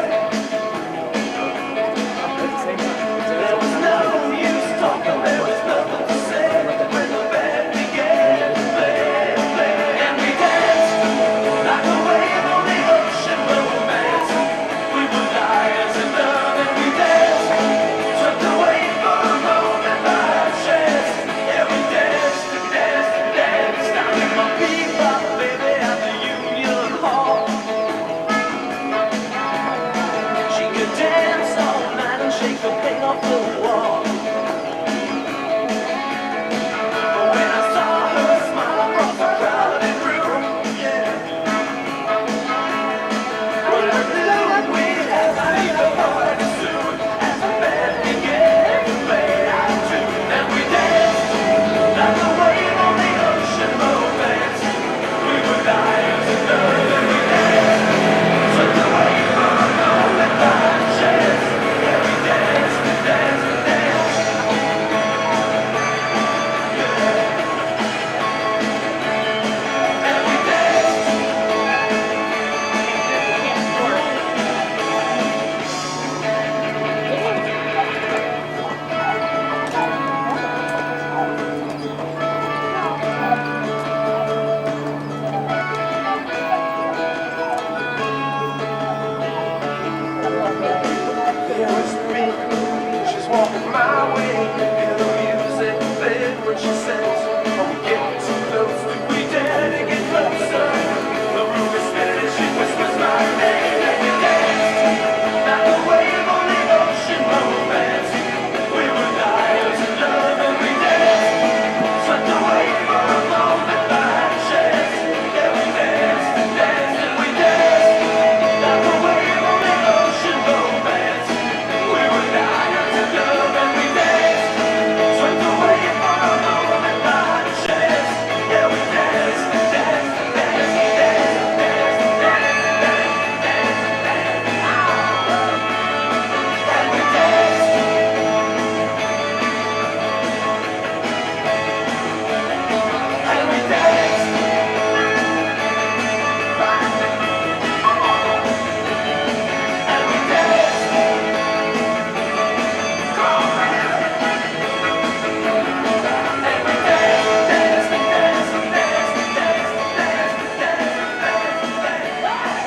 There was no use talking, there was nothing to say when the band began to play. And we danced like a wave on the ocean, romance. We were liars in love, and we danced, swept away for a moment by chance. Yeah, we danced and danced and danced down in my bebop, baby, at the Union Hall. She could dance all night and shake the paint off the wall. But when I saw her smile across the crowded room, yeah, well, I knew we'd have to leave the party soon as the band began to play out tune. And we danced like a wave on the ocean, romance. We were liars in love, and we danced, swept away for a moment by chance. Yeah, we danced and danced and danced. And we danced. She's walking my way, and the music played when she says, "Are we getting too close? Do we dare to get closer?" The room is spinning and she whispers my name, and we danced like a wave on the ocean, romance. We were liars in love, and we danced, swept away for a moment by chance. Yeah, we danced and danced and we danced like a wave on the ocean, romance. We were liars in love, and we danced, swept away for a moment by chance. Yeah, we danced and danced and danced and danced and danced and danced and danced and danced and danced. And we danced. And we danced. And we danced. Come on, man. And we danced and danced and danced and danced and danced and danced and danced and danced.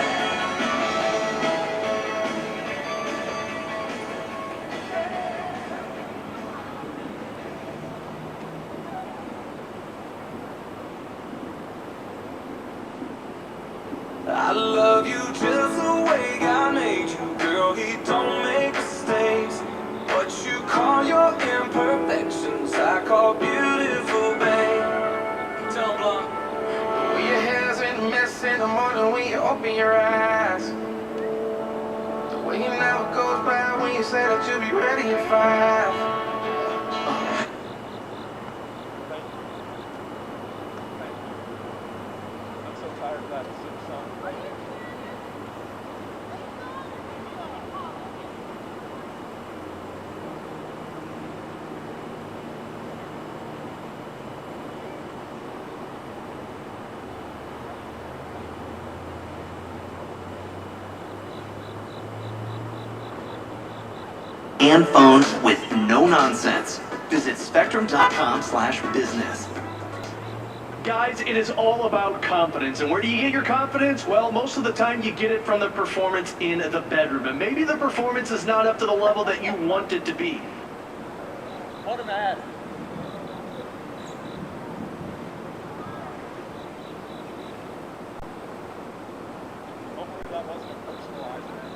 I love you just the way God made you, girl. He don't make mistakes. What you call your imperfections, I call beautiful, babe. Tell 'em, Blanc. Well, your hair's in a mess in the morning when you open your eyes. The way you never goes by when you say that you'll be ready at 5. I'm so tired of that sing song. And phone with no nonsense. Visit spectrum.com/business. Guys, it is all about confidence. And where do you get your confidence? Well, most of the time you get it from the performance in the bedroom. And maybe the performance is not up to the level that you want it to be. What am I? Hopefully that wasn't a personalized man.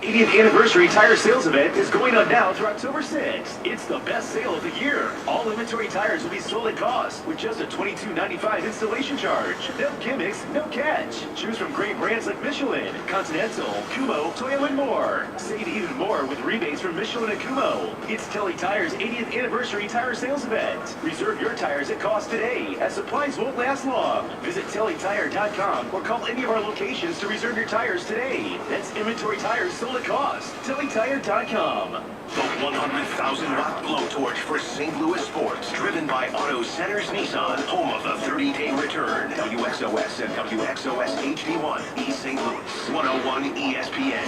80th Anniversary Tire Sales Event is going on now through October 6th. It's the best sale of the year. All inventory tires will be sold at cost with just a $22.95 installation charge. No gimmicks, no catch. Choose from great brands like Michelin, Continental, Kumo, Toyo, and more. Save even more with rebates from Michelin and Kumo. It's Telly Tire's 80th Anniversary Tire Sales Event. Reserve your tires at cost today, as supplies won't last long. Visit TellyTire.com or call any of our locations to reserve your tires today. That's inventory tires sold at cost. TellyTire.com. The 100,000-watt blowtorch for St. Louis sports, driven by Auto Centers Nissan, home of the 30-day return. WXOS and WXOS HD1, East St. Louis, 101 ESPN.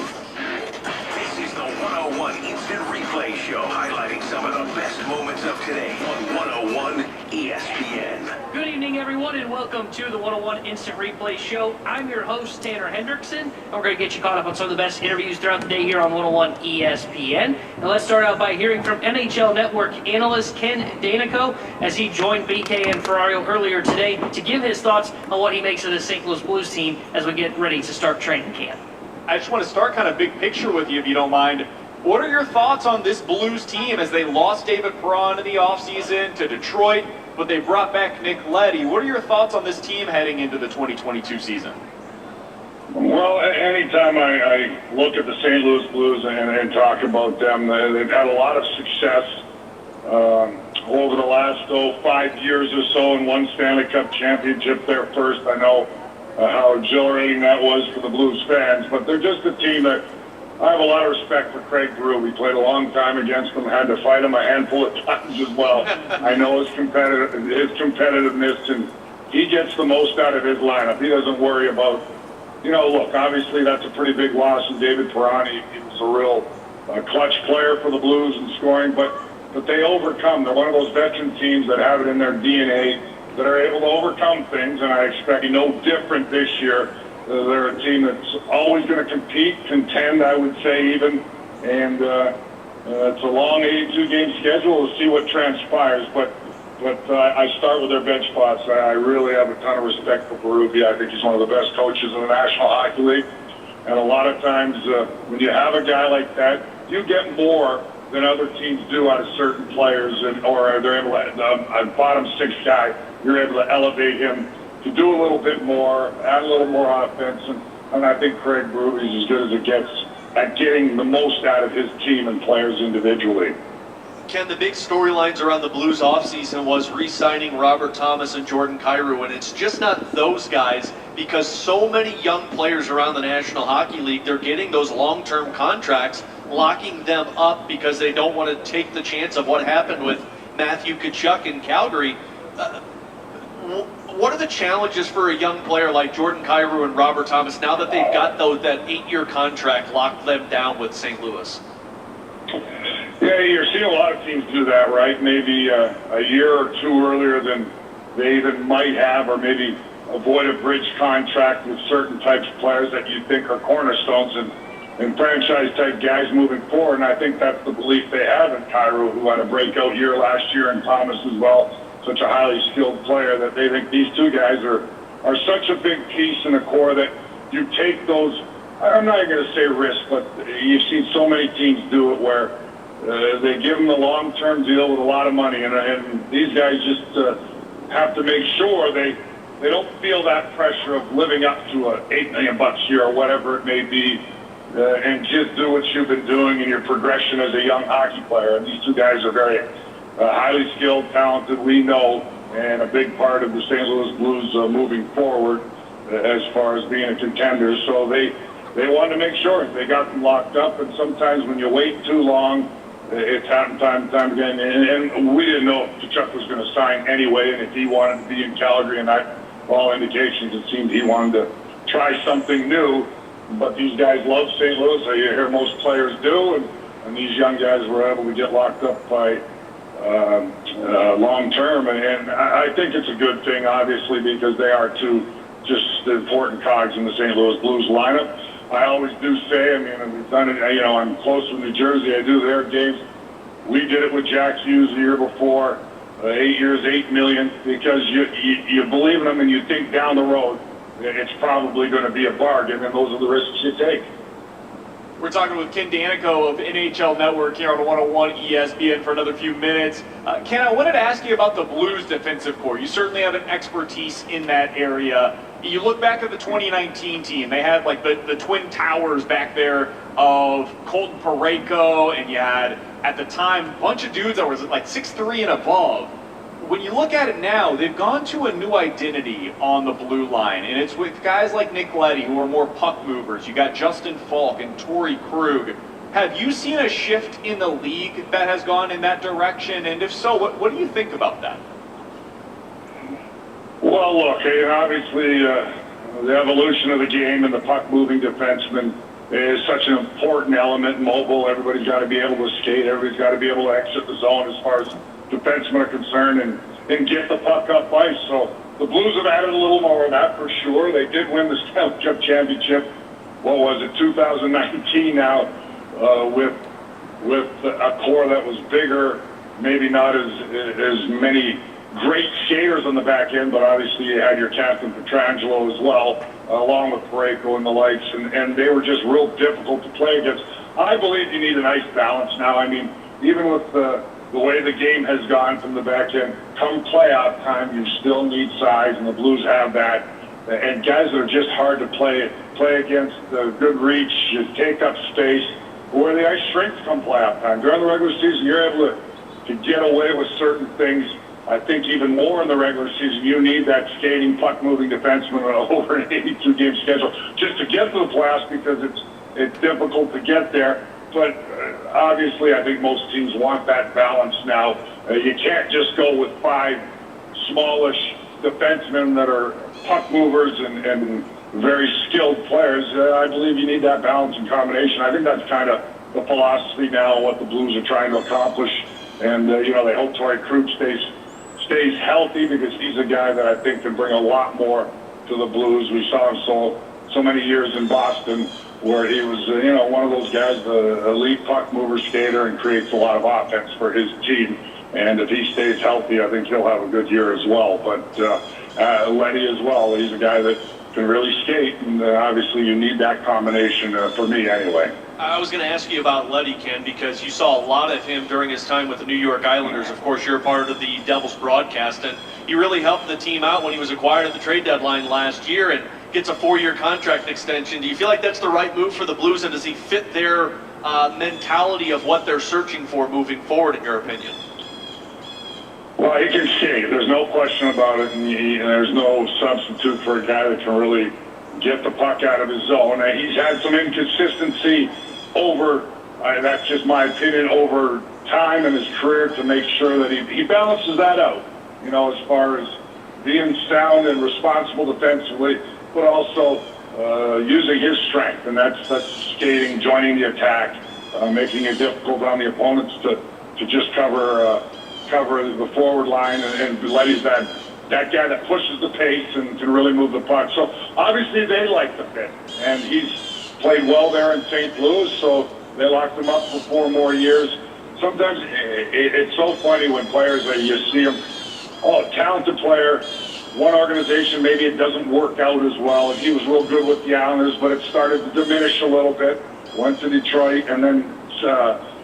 This is the 101 Instant Replay Show, highlighting some of the best moments of today on 101 ESPN. Good evening, everyone, and welcome to the 101 Instant Replay Show. I'm your host, Tanner Hendrickson, and we're going to get you caught up on some of the best interviews throughout the day here on 101 ESPN. And let's start out by hearing from NHL Network analyst Ken Danico as he joined BK and Ferrario earlier today to give his thoughts on what he makes of the St. Louis Blues team as we get ready to start training camp. I just want to start kind of big picture with you, if you don't mind. What are your thoughts on this Blues team as they lost David Perron in the offseason to Detroit, but they brought back Nick Leddy? What are your thoughts on this team heading into the 2022 season? Well, anytime I look at the St. Louis Blues and talk about them, they've had a lot of success over the last 5 years or so, and won Stanley Cup championship there first. I know how exhilarating that was for the Blues fans, but they're just a team that I have a lot of respect for. Craig Brew. We played a long time against him, had to fight him a handful of times as well. I know his competitiveness, and he gets the most out of his lineup. He doesn't worry about, look, obviously that's a pretty big loss in David Perron. He was a real clutch player for the Blues in scoring, but they overcome. They're one of those veteran teams that have it in their DNA, that are able to overcome things, and I expect no different this year. They're a team that's always going to compete, contend, I would say even, and it's a long 82-game schedule. We'll see what transpires, but I start with their bench spots. I really have a ton of respect for Berube. I think he's one of the best coaches in the National Hockey League, and a lot of times when you have a guy like that, you get more than other teams do out of certain players, or they're able to, a bottom six guy, you're able to elevate him to do a little bit more, add a little more offense, and I think Craig Berube is as good as it gets at getting the most out of his team and players individually. Ken, the big storylines around the Blues offseason was re-signing Robert Thomas and Jordan Kyrou, and it's just not those guys, because so many young players around the National Hockey League, they're getting those long-term contracts, locking them up because they don't want to take the chance of what happened with Matthew Tkachuk in Calgary. What are the challenges for a young player like Jordan Kyrou and Robert Thomas now that they've got that 8-year contract locked them down with St. Louis? Yeah, you're seeing a lot of teams do that, right? Maybe a year or two earlier than they even might have, or maybe avoid a bridge contract with certain types of players that you think are cornerstones and franchise-type guys moving forward. And I think that's the belief they have in Kyrou, who had a breakout year last year, and Thomas as well. Such a highly skilled player that they think these two guys are such a big piece in the core that you take those, I'm not going to say risk, but you've seen so many teams do it where they give them a long-term deal with a lot of money, and these guys just have to make sure they don't feel that pressure of living up to $8 million a year or whatever it may be, and just do what you've been doing in your progression as a young hockey player. And these two guys are very highly skilled, talented, we know, and a big part of the St. Louis Blues moving forward as far as being a contender. So they wanted to make sure they got them locked up, and sometimes when you wait too long, it's happened time and time again. And we didn't know if Tkachuk was going to sign anyway, and if he wanted to be in Calgary, and that, all indications, it seemed he wanted to try something new. But these guys love St. Louis, you hear most players do, and these young guys were able to get locked up by long term, and I think it's a good thing, obviously, because they are two just important cogs in the St. Louis Blues lineup. I always do say, we've done it, I'm close with New Jersey, I do their games. We did it with Jack Hughes the year before, 8 years, $8 million, because you believe in them and you think down the road it's probably going to be a bargain, and those are the risks you take. We're talking with Ken Danico of NHL Network here on 101 ESPN for another few minutes. Ken, I wanted to ask you about the Blues defensive core. You certainly have an expertise in that area. You look back at the 2019 team, they had like the twin towers back there of Colton Parayko, and you had, at the time, a bunch of dudes that was like 6'3" and above. When you look at it now, they've gone to a new identity on the blue line, and it's with guys like Nick Leddy, who are more puck movers. You got Justin Falk and Torrey Krug. Have you seen a shift in the league that has gone in that direction? And if so, what do you think about that? Well, look, obviously the evolution of the game and the puck-moving defenseman is such an important element. Mobile, everybody's got to be able to skate. Everybody's got to be able to exit the zone as far as defensemen are concerned and get the puck up ice. So the Blues have added a little more of that for sure. They did win the Stanley Cup championship, what was it, 2019 now, with a core that was bigger, maybe not as many great skaters on the back end, but obviously you had your captain Pietrangelo as well, along with Parayko and the likes, and they were just real difficult to play against. I believe you need a nice balance now. I mean, even with the way the game has gone from the back end, come playoff time, you still need size, and the Blues have that. And guys that are just hard to play against, good reach, you take up space, where the ice shrinks come playoff time. During the regular season, you're able to get away with certain things. I think even more in the regular season, you need that skating, puck-moving defenseman over an 82-game schedule just to get to the playoffs, because it's difficult to get there. But obviously, I think most teams want that balance now. You can't just go with 5 smallish defensemen that are puck movers and very skilled players. I believe you need that balance and combination. I think that's kind of the philosophy now, what the Blues are trying to accomplish. And, they hope Torrey Krug stays healthy, because he's a guy that I think can bring a lot more to the Blues. We saw him so many years in Boston, where he was, one of those guys, the elite puck mover skater, and creates a lot of offense for his team. And if he stays healthy, I think he'll have a good year as well. But Leddy as well, he's a guy that can really skate, and obviously you need that combination, for me anyway. I was going to ask you about Leddy, Ken, because you saw a lot of him during his time with the New York Islanders. Of course, you're a part of the Devils broadcast, and he really helped the team out when he was acquired at the trade deadline last year and gets a 4-year contract extension. Do you feel like that's the right move for the Blues, and does he fit their mentality of what they're searching for moving forward, in your opinion? Well, he can skate. There's no question about it, and there's no substitute for a guy that can really get the puck out of his zone. He's had some inconsistency over, that's just my opinion, over time in his career, to make sure that he balances that out, as far as being sound and responsible defensively, but also using his strength, and that's skating, joining the attack, making it difficult on the opponents to just cover the forward line, and Leddy's that guy that pushes the pace and can really move the puck. So obviously they like the fit, and he's played well there in St. Louis, so they locked him up for 4 more years. Sometimes it's so funny when players, you see them, talented player, one organization, maybe it doesn't work out as well, and he was real good with the Islanders, but it started to diminish a little bit, went to Detroit, and then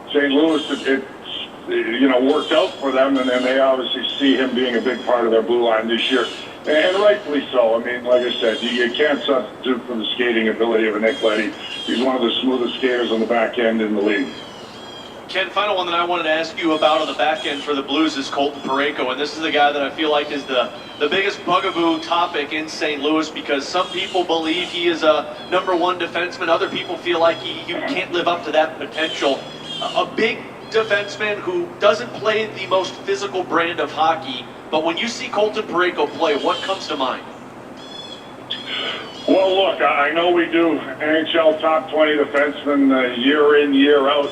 St. Louis, it worked out for them, and then they obviously see him being a big part of their blue line this year. And rightfully so. I mean, like I said, you can't substitute for the skating ability of a Nick Leddy. He's one of the smoothest skaters on the back end in the league. Ken, final one that I wanted to ask you about on the back end for the Blues is Colton Parayko, and this is the guy that I feel like is the biggest bugaboo topic in St. Louis, because some people believe he is a #1 defenseman. Other people feel like he can't live up to that potential. A big defenseman who doesn't play the most physical brand of hockey, but when you see Colton Parayko play, what comes to mind? Well, look, I know we do NHL top 20 defensemen year in, year out.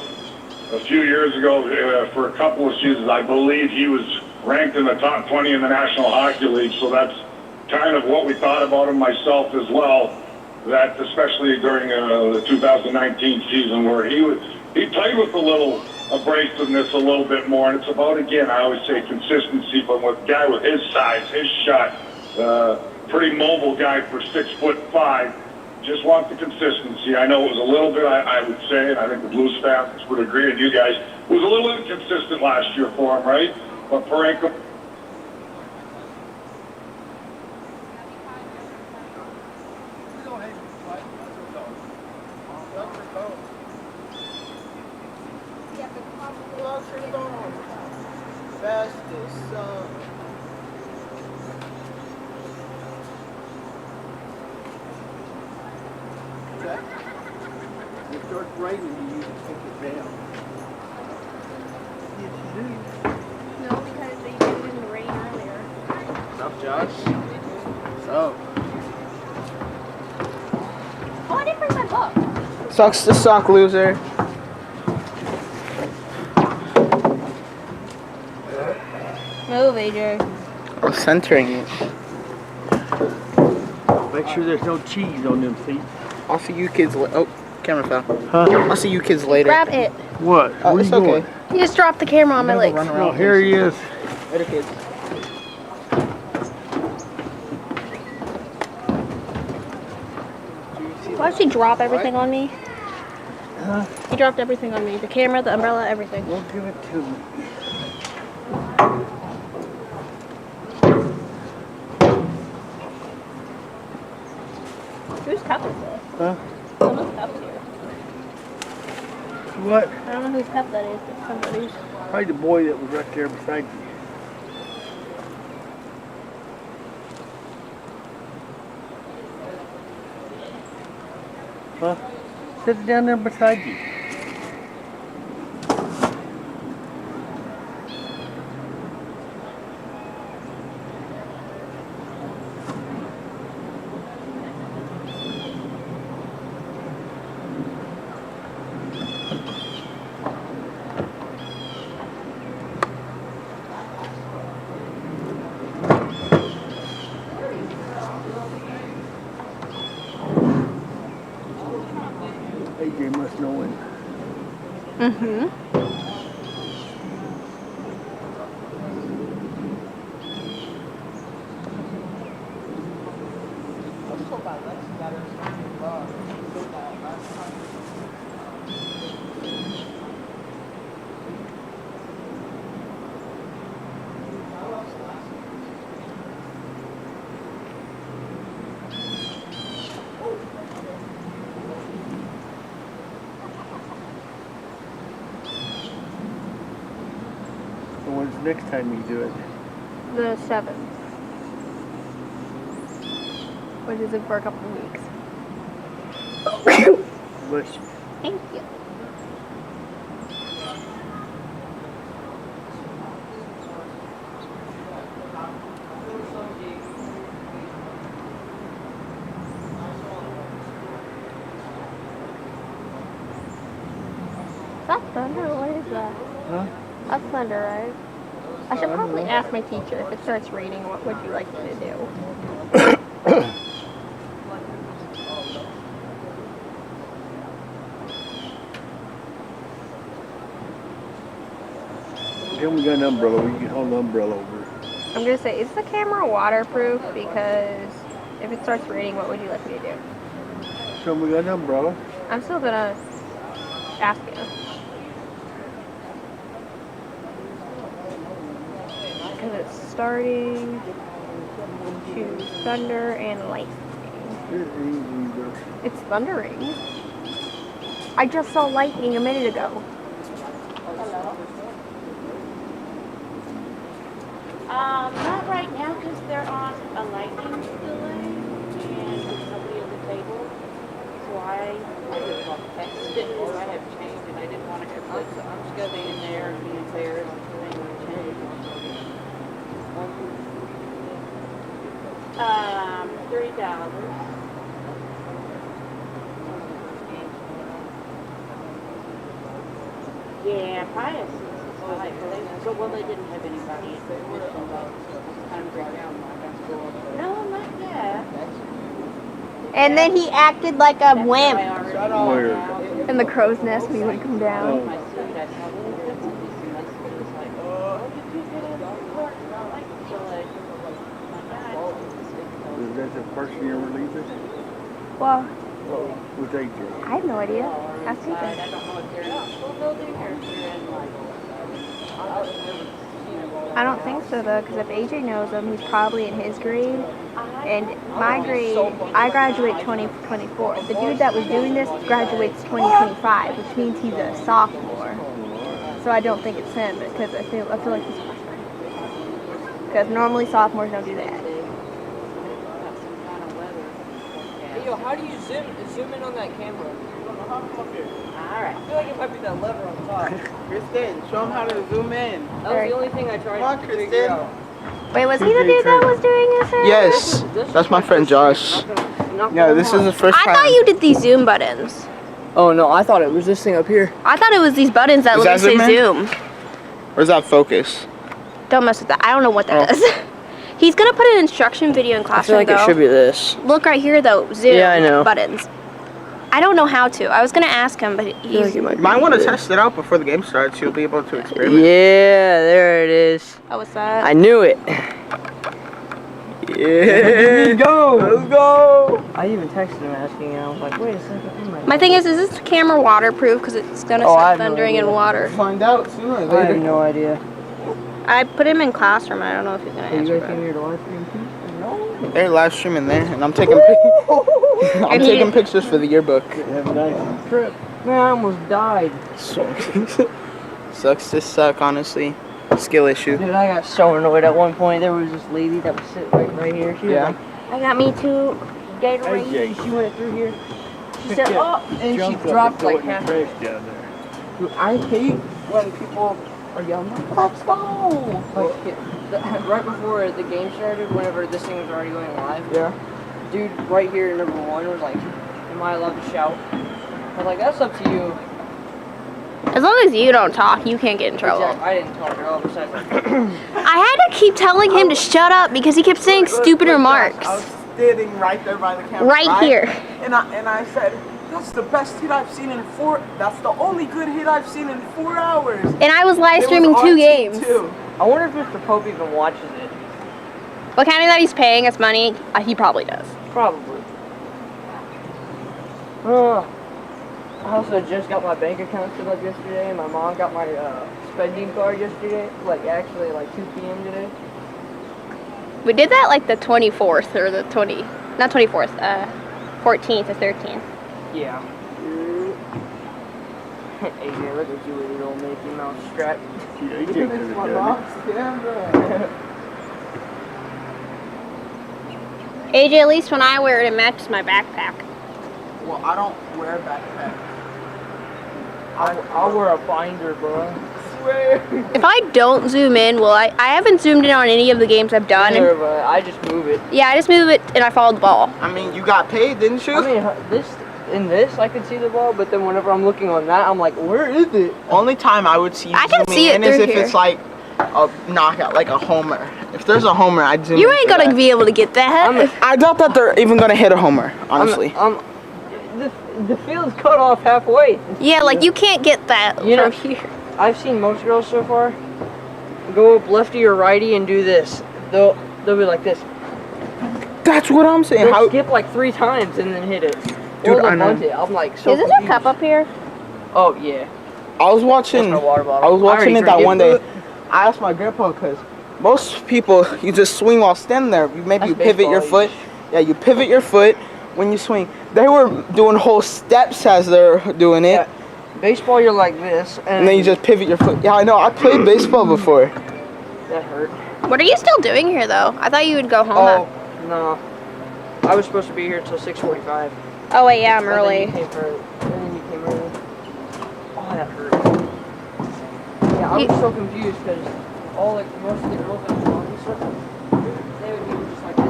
A few years ago, for a couple of seasons, I believe he was ranked in the top 20 in the National Hockey League, so that's kind of what we thought about him, myself as well, that especially during the 2019 season, where he played with a little abrasiveness a little bit more, and it's about, again, I always say consistency, but with a guy with his size, his shot, pretty mobile guy for 6'5", just want the consistency. I know it was a little bit, I would say, and I think the Blues staff would agree with you guys, it was a little inconsistent last year for him, right? But Parenko. Festus, It starts raining, you need to take it down. No, because they did it in the rain earlier. What's up, Josh? What's up? Oh, I didn't bring my book. sucks to suck, loser. Move, AJ. I'm centering it. Make sure there's no cheese on them feet. I'll see you kids later. Oh, camera fell. Huh? I'll see you kids later. Grab it. What? Oh, Where it's you going? okay. You just dropped the camera on my legs. Oh, here he is. Later, kids. Why did she drop everything on me? Huh? He dropped everything on me. The camera, the umbrella, everything. Don't give it to me. Whose cup is this? Huh? Someone's cup's here. What? I don't know whose cup that is, but somebody's. Probably the boy that was right there beside you. Huh? Sit down there beside you. AJ must know him. Mm-hmm. So when's the next time you do it? The 7th. Which is in for a couple of weeks. Bless you. Thank you. Is that thunder? What is that? Huh? That's thunder, right? I should probably ask my teacher if it starts raining, what would you like me to do? Then we got an umbrella. We can hold the umbrella over. I'm gonna say, is the camera waterproof? Because if it starts raining, what would you like me to do? So we got an umbrella. I'm still gonna ask you. Because it's starting to thunder and lightning. It's thundering. I just saw lightning a minute ago. Not right now because they're on a lightning delay and there's nobody at the table. So I just want to text it because I have changed and I didn't want to go. I'm just going to be in there and be fair and everything will change. $3. Yeah, Pius is like, well, they didn't have anybody at the mission, but I'm going down like I'm school. No, not yet. And then he acted like a wimp Where? in the crow's nest when he would come down. My suit, I saw the difference in this and my suit was like, oh, you two get in the court. Like, so like, my God. Is that the first year we're leaving? Well, With AJ. I have no idea. Ask I AJ. don't know if they're in a school building or if they're in like. I don't think so though, because if AJ knows him, he's probably in his grade. And my grade, I graduate 2024. The dude that was doing this graduates 2025, which means he's a sophomore. So I don't think it's him, because I feel like he's a freshman. Because normally sophomores don't do that. Hey, yo, how do you zoom in on that camera? Alright. I feel like it might be that lever on top. Kristen, show him how to zoom in. That was the only thing I tried Come on, to figure Kristen. out. Wait, was he the dude that was doing this? Yes, that's my friend Josh. No, this is the first I time. thought you did these Zoom buttons. Oh no, I thought it was this thing up here. I thought it was these buttons that Is let me that say Zoom in? Zoom. Or is that focus? Don't mess with that. I don't know what that does. He's gonna put an instruction video in I classroom feel like though. it should be this. Look right here though, Zoom Yeah, I know. buttons. I don't know how to. I was gonna ask him, but he's. You might want to test it out before the game starts. You'll be able to experiment. Yeah, there it is. Oh, what's that? I knew it. Yeah. Let's go. Let's go. I even texted him asking, and I was like, wait a second. My thing is this camera waterproof? Because it's gonna Oh, I start have no thundering in idea. water. Find out sooner or I have later. no idea. I put him in classroom. I don't know if he's gonna Hey, you answer. guys came here to live stream too? No. They're live streaming there, and I'm taking I'm And he taking did- pictures for the yearbook. Have a nice trip. Man, I almost died. Sucks to suck, honestly. Skill issue. Dude, I got so annoyed at one point. There was this lady that was sitting right here. She Yeah. was like, I got me too. Gatorade. AJ. And she went through here. She said, oh, and she dropped like half. trash down there. Dude, I hate when people are yelling, let's go! Like, right before the game started, whenever this thing was already going live. Yeah. Dude, right here, number one, was like, am I allowed to shout? I was like, that's up to you. As long as you don't talk, you can't get in trouble. Exactly. I didn't talk at all. Besides, like, I had to keep telling him to shut up because he kept saying stupid remarks. I was standing right there by the camera. Right here. And I said, that's the best hit I've seen in that's the only good hit I've seen in 4 hours. And I was live It streaming was 2 on games. T2. I wonder if Mr. Pope even watches it. Well, counting that he's paying us money, he probably does. Probably. I also just got my bank account set up yesterday, and my mom got my spending card yesterday. Actually, 2 p.m. today. We did that like the 24th or the 14th or 13th. Yeah. AJ, look at you with your old Mickey Mouse strap. Yeah, This is my mom's camera. AJ, at least when I wear it, it matches my backpack. Well, I don't wear a backpack. I'll wear a binder, bro. If I don't zoom in, I haven't zoomed in on any of the games I've done. Sure, but I just move it. Yeah, I just move it and I follow the ball. I mean, you got paid, didn't you? I mean, in this, I can see the ball, but then whenever I'm looking on that, I'm like, where is it? Only time I would see you I can zooming see it in is through if here. it's like a knockout, like a homer. If there's a homer, I'd zoom You in ain't for gonna that. be able to get that. I doubt that they're even gonna hit a homer, honestly. The field's cut off halfway. Yeah, like you can't get that You know, from here. I've seen most girls so far go up lefty or righty and do this. They'll be like this. That's what I'm saying. They'll How? skip like 3 times and then hit it. Dude, Or they'll I know. bunt it. I'm like so Is this your confused. cup up here? Oh yeah. I was watching. That's my water bottle. I was I watching already it that drank one it. day. I asked my grandpa because most people you just swing while standing there. Maybe you That's pivot your baseball, foot. Yeah, you pivot your foot when you swing. They were doing whole steps as they're doing it, Yeah. Baseball, you're like this, and then you just pivot your foot. Yeah, I know. I played baseball before. That hurt. What are you still doing here though? I thought you would go home. Oh no, I was supposed to be here till 6:45. Oh wait, yeah, I'm But early. Then you came early. Oh, that hurt. Yeah, I was so confused because all most of the girls that were and stuff, they would be just like this.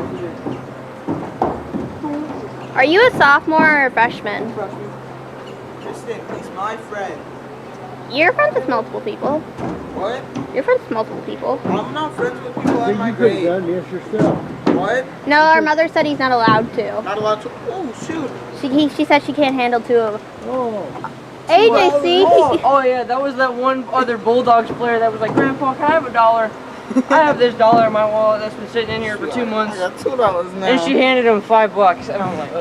Are you a sophomore or a freshman? Kristen, he's my friend. You're friends with multiple people. What? You're friends with multiple people. I'm not friends with people in my You could have grade. done this yourself. What? No, our mother said he's not allowed to. Not allowed to. Oh shoot. She said she can't handle 2 of them. Oh. AJ, see? Oh yeah, that was that one other Bulldogs player that was like, Grandpa, can I have $1? I have this dollar in my wallet that's been sitting in here for 2 months. I got $2 now. And she handed him $5, and I was like,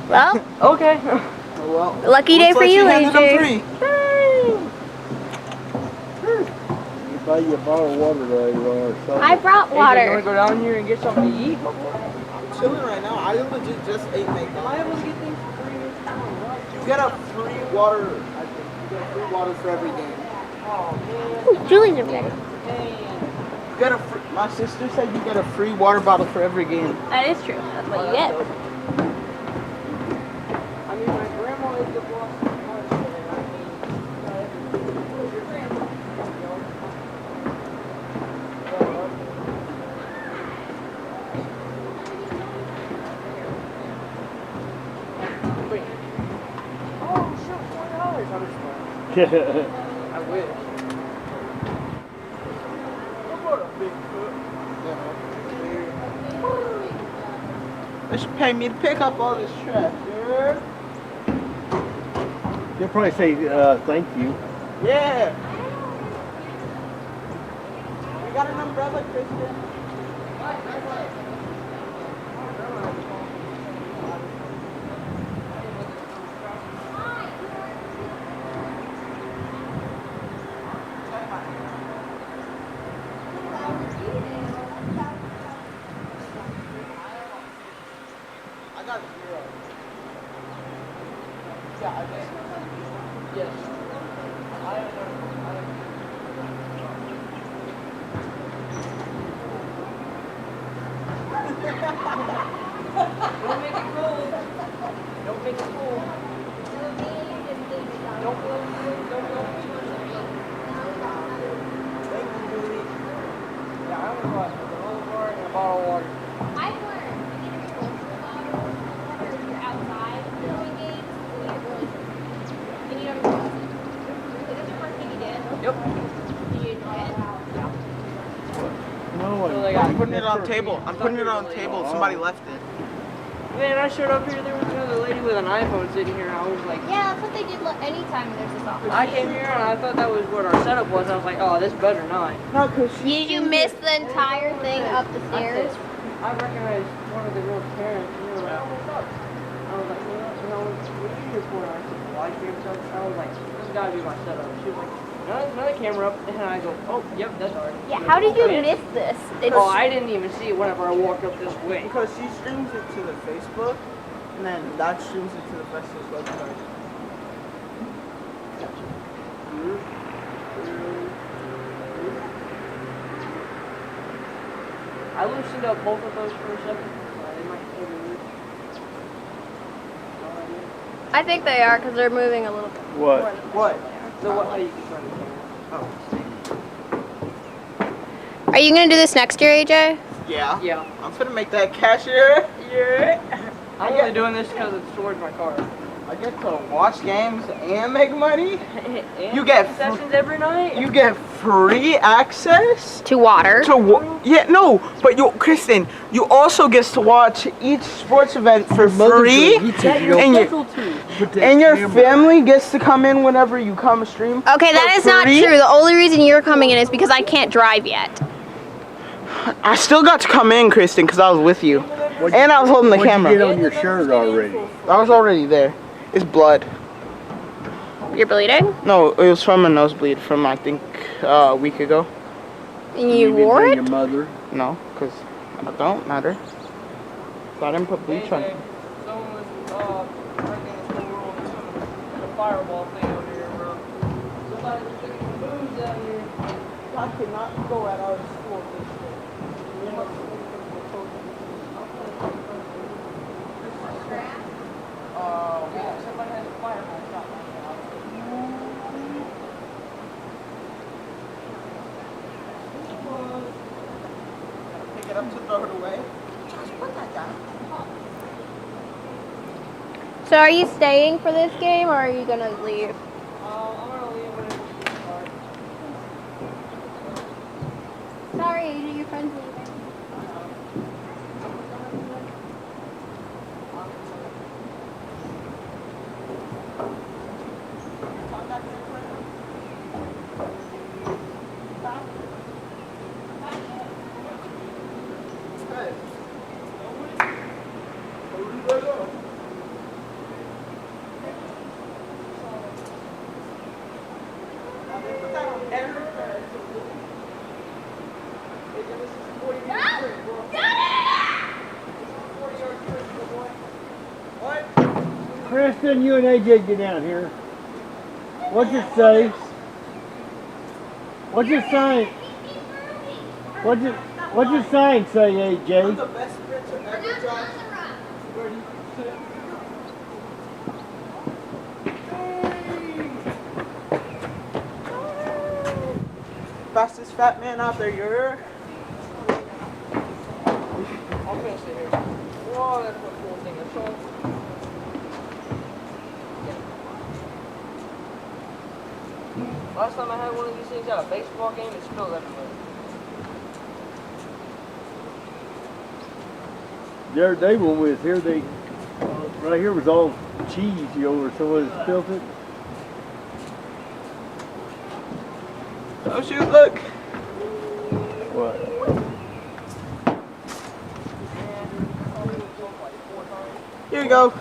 Well. Okay. Well, Lucky day looks for like you, she handed him AJ. 3. You buy you a bottle of water later on or something. I brought AJ, you want to water. go down here and get something to eat? I'm chilling right now. I legit just ate McDonald's. Am I able to get things for free? You get a free water. I think you get free water for every game. Ooh, Julie's over there. You get a my sister said you get a free water bottle for every game. That is true. That's what you get. I mean, my grandma is the boss of the house, oh, shit, $4. I'm just playing. I wish. They should pay me to pick up all this trash, yeah? They'll probably say thank you. Yeah. You got an umbrella, Kristen? I got 0. Yeah, I guess. Yes. Don't make it cold. Don't make it cold. Don't blow it. Don't blow it. Thank you, Julie. Yeah, I only bought a granola bar and a bottle of water. I've learned you need to be cultural about it. If you're outside doing games, you need to really and you don't realize it. Is this your first thing you did? Yep. Did you enjoy it? No, So they got I'm putting it on the table. I'm putting it on the table. Somebody left it. Man, I showed up here, there was another lady with an iPhone sitting here, and I was like, Yeah, that's what they did anytime there's this office. I came here and I thought that was what our setup was. I was like, oh, this better not. No, because Did you miss the entire thing up the stairs? I recognized one of the girls' parents, and they were like, oh, what's up? I was like, what are you here for? And I said, well, I came to, I was like, this gotta be my setup. She was like, another camera up, and I go, oh, yep, that's ours. Yeah, how did you miss this? Oh, I didn't even see it whenever I walked up this way. Because she streams it to the Facebook, and then that streams it to the Festus website. I loosened up both of those for a second. They might still be loose. I think they are because they're moving a little bit. What? What? So what? Oh, you can turn it on. Oh. Are you going to do this next year, AJ? Yeah. Yeah. I'm finna make that cashier. Yeah. I'm only doing this because it's towards my car. I get to watch games and make money. And You get sessions every night. You get free access to water. Yeah, no, but you, Kristen, you also get to watch each sports event for free, and your family gets to come in whenever you come stream. Okay, that is not true. The only reason you're coming in is because I can't drive yet. I still got to come in, Kristen, because I was with you, and I was holding the camera. You get on your shirt already. I was already there. It's blood. You're bleeding? No, it was from a nosebleed from I think a week ago. And you wore it? Your mother? No, because it don't matter. So I didn't put bleach on it. Someone was working in the schoolroom and a fireball thing over here, bro. Somebody was drinking booze down here. I could not go at our school this day. Yeah, somebody has a fireball shot like that. Pick it up to throw it away. Just put that down. So are you staying for this game or are you going to leave? I'm going to leave when it's start. Sorry, AJ, your friend's leaving. Kristen, you and AJ get down here. What's it say? What's your sign? What's your sign say, AJ? The best sprinter ever, Josh. Where do you sit? Fastest fat man out there, you're. I'm gonna sit here. Oh, that's what cool thing is. Last time I had one of these things at a baseball game, it spilled everywhere. The other day when we was here, they right here was all cheesy over, so it spilled it. Oh shoot, look. What? Here you go.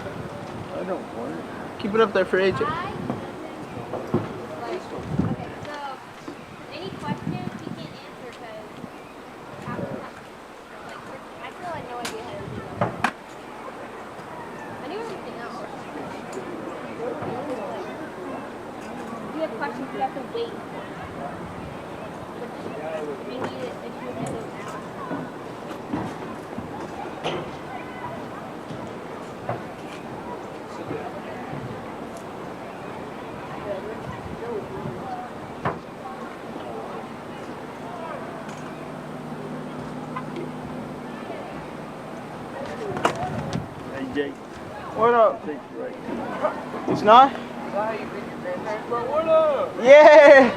I don't want it. Keep it up there for AJ. Okay, so any questions you can't answer because half the time, like, I feel like no idea how to do that. I knew everything else. If you have questions, you have to wait. But if you need it, if you need it now. AJ. What up? Right. It's not? Is that how you greet your grandparents, bro? What up? Yeah.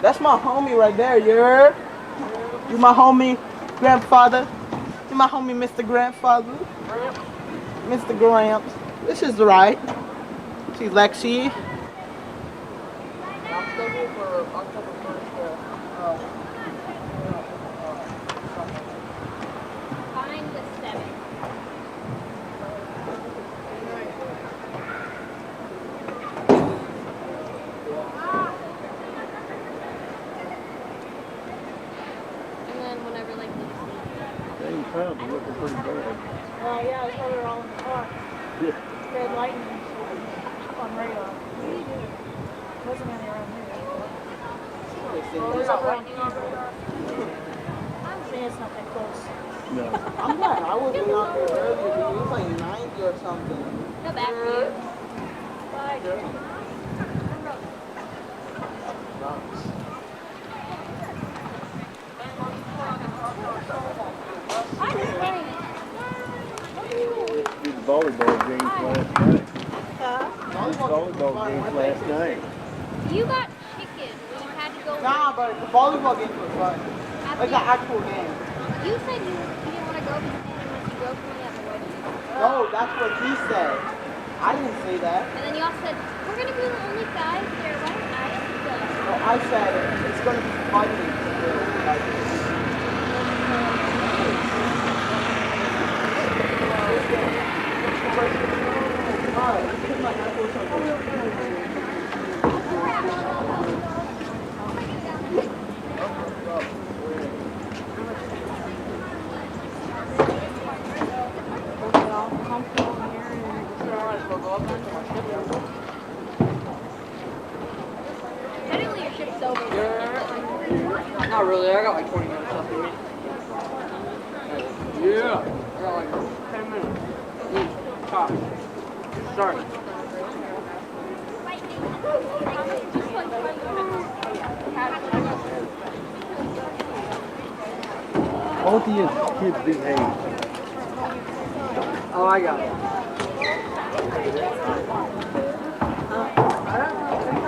That's my homie right there, you're. You my homie, grandfather. You my homie, Mr. Grandfather. Mr. Gramps. This is right. See Lexi. I'm scheduled for October 1st. 5 to 7. And then whenever like the Dang, pounds are looking pretty bad. Yeah, I saw they're all in the car. Yeah. Red lightning on radar. Wasn't any around here. There's a lightning on radar. I'm saying it's not that close. No. I'm glad I wasn't out there earlier. It was like 90 or something. no back view. Bye. Did the volleyball games last night. Volleyball games last night. You got chicken when you had to go. Nah, but the volleyball game was fun. Like the actual game. You said you didn't want to go because you didn't want to go for me at the wedding. No, that's what he said. I didn't say that. And then y'all said, we're going to be the only guys there. Why don't I have to go? No, I said it's going to be funny. Technically, your shift's over. Not really, I got like 20 minutes left in me. Yeah. I got like 10 minutes. Top. Sorry. Both of you kids behave. Oh, I got it.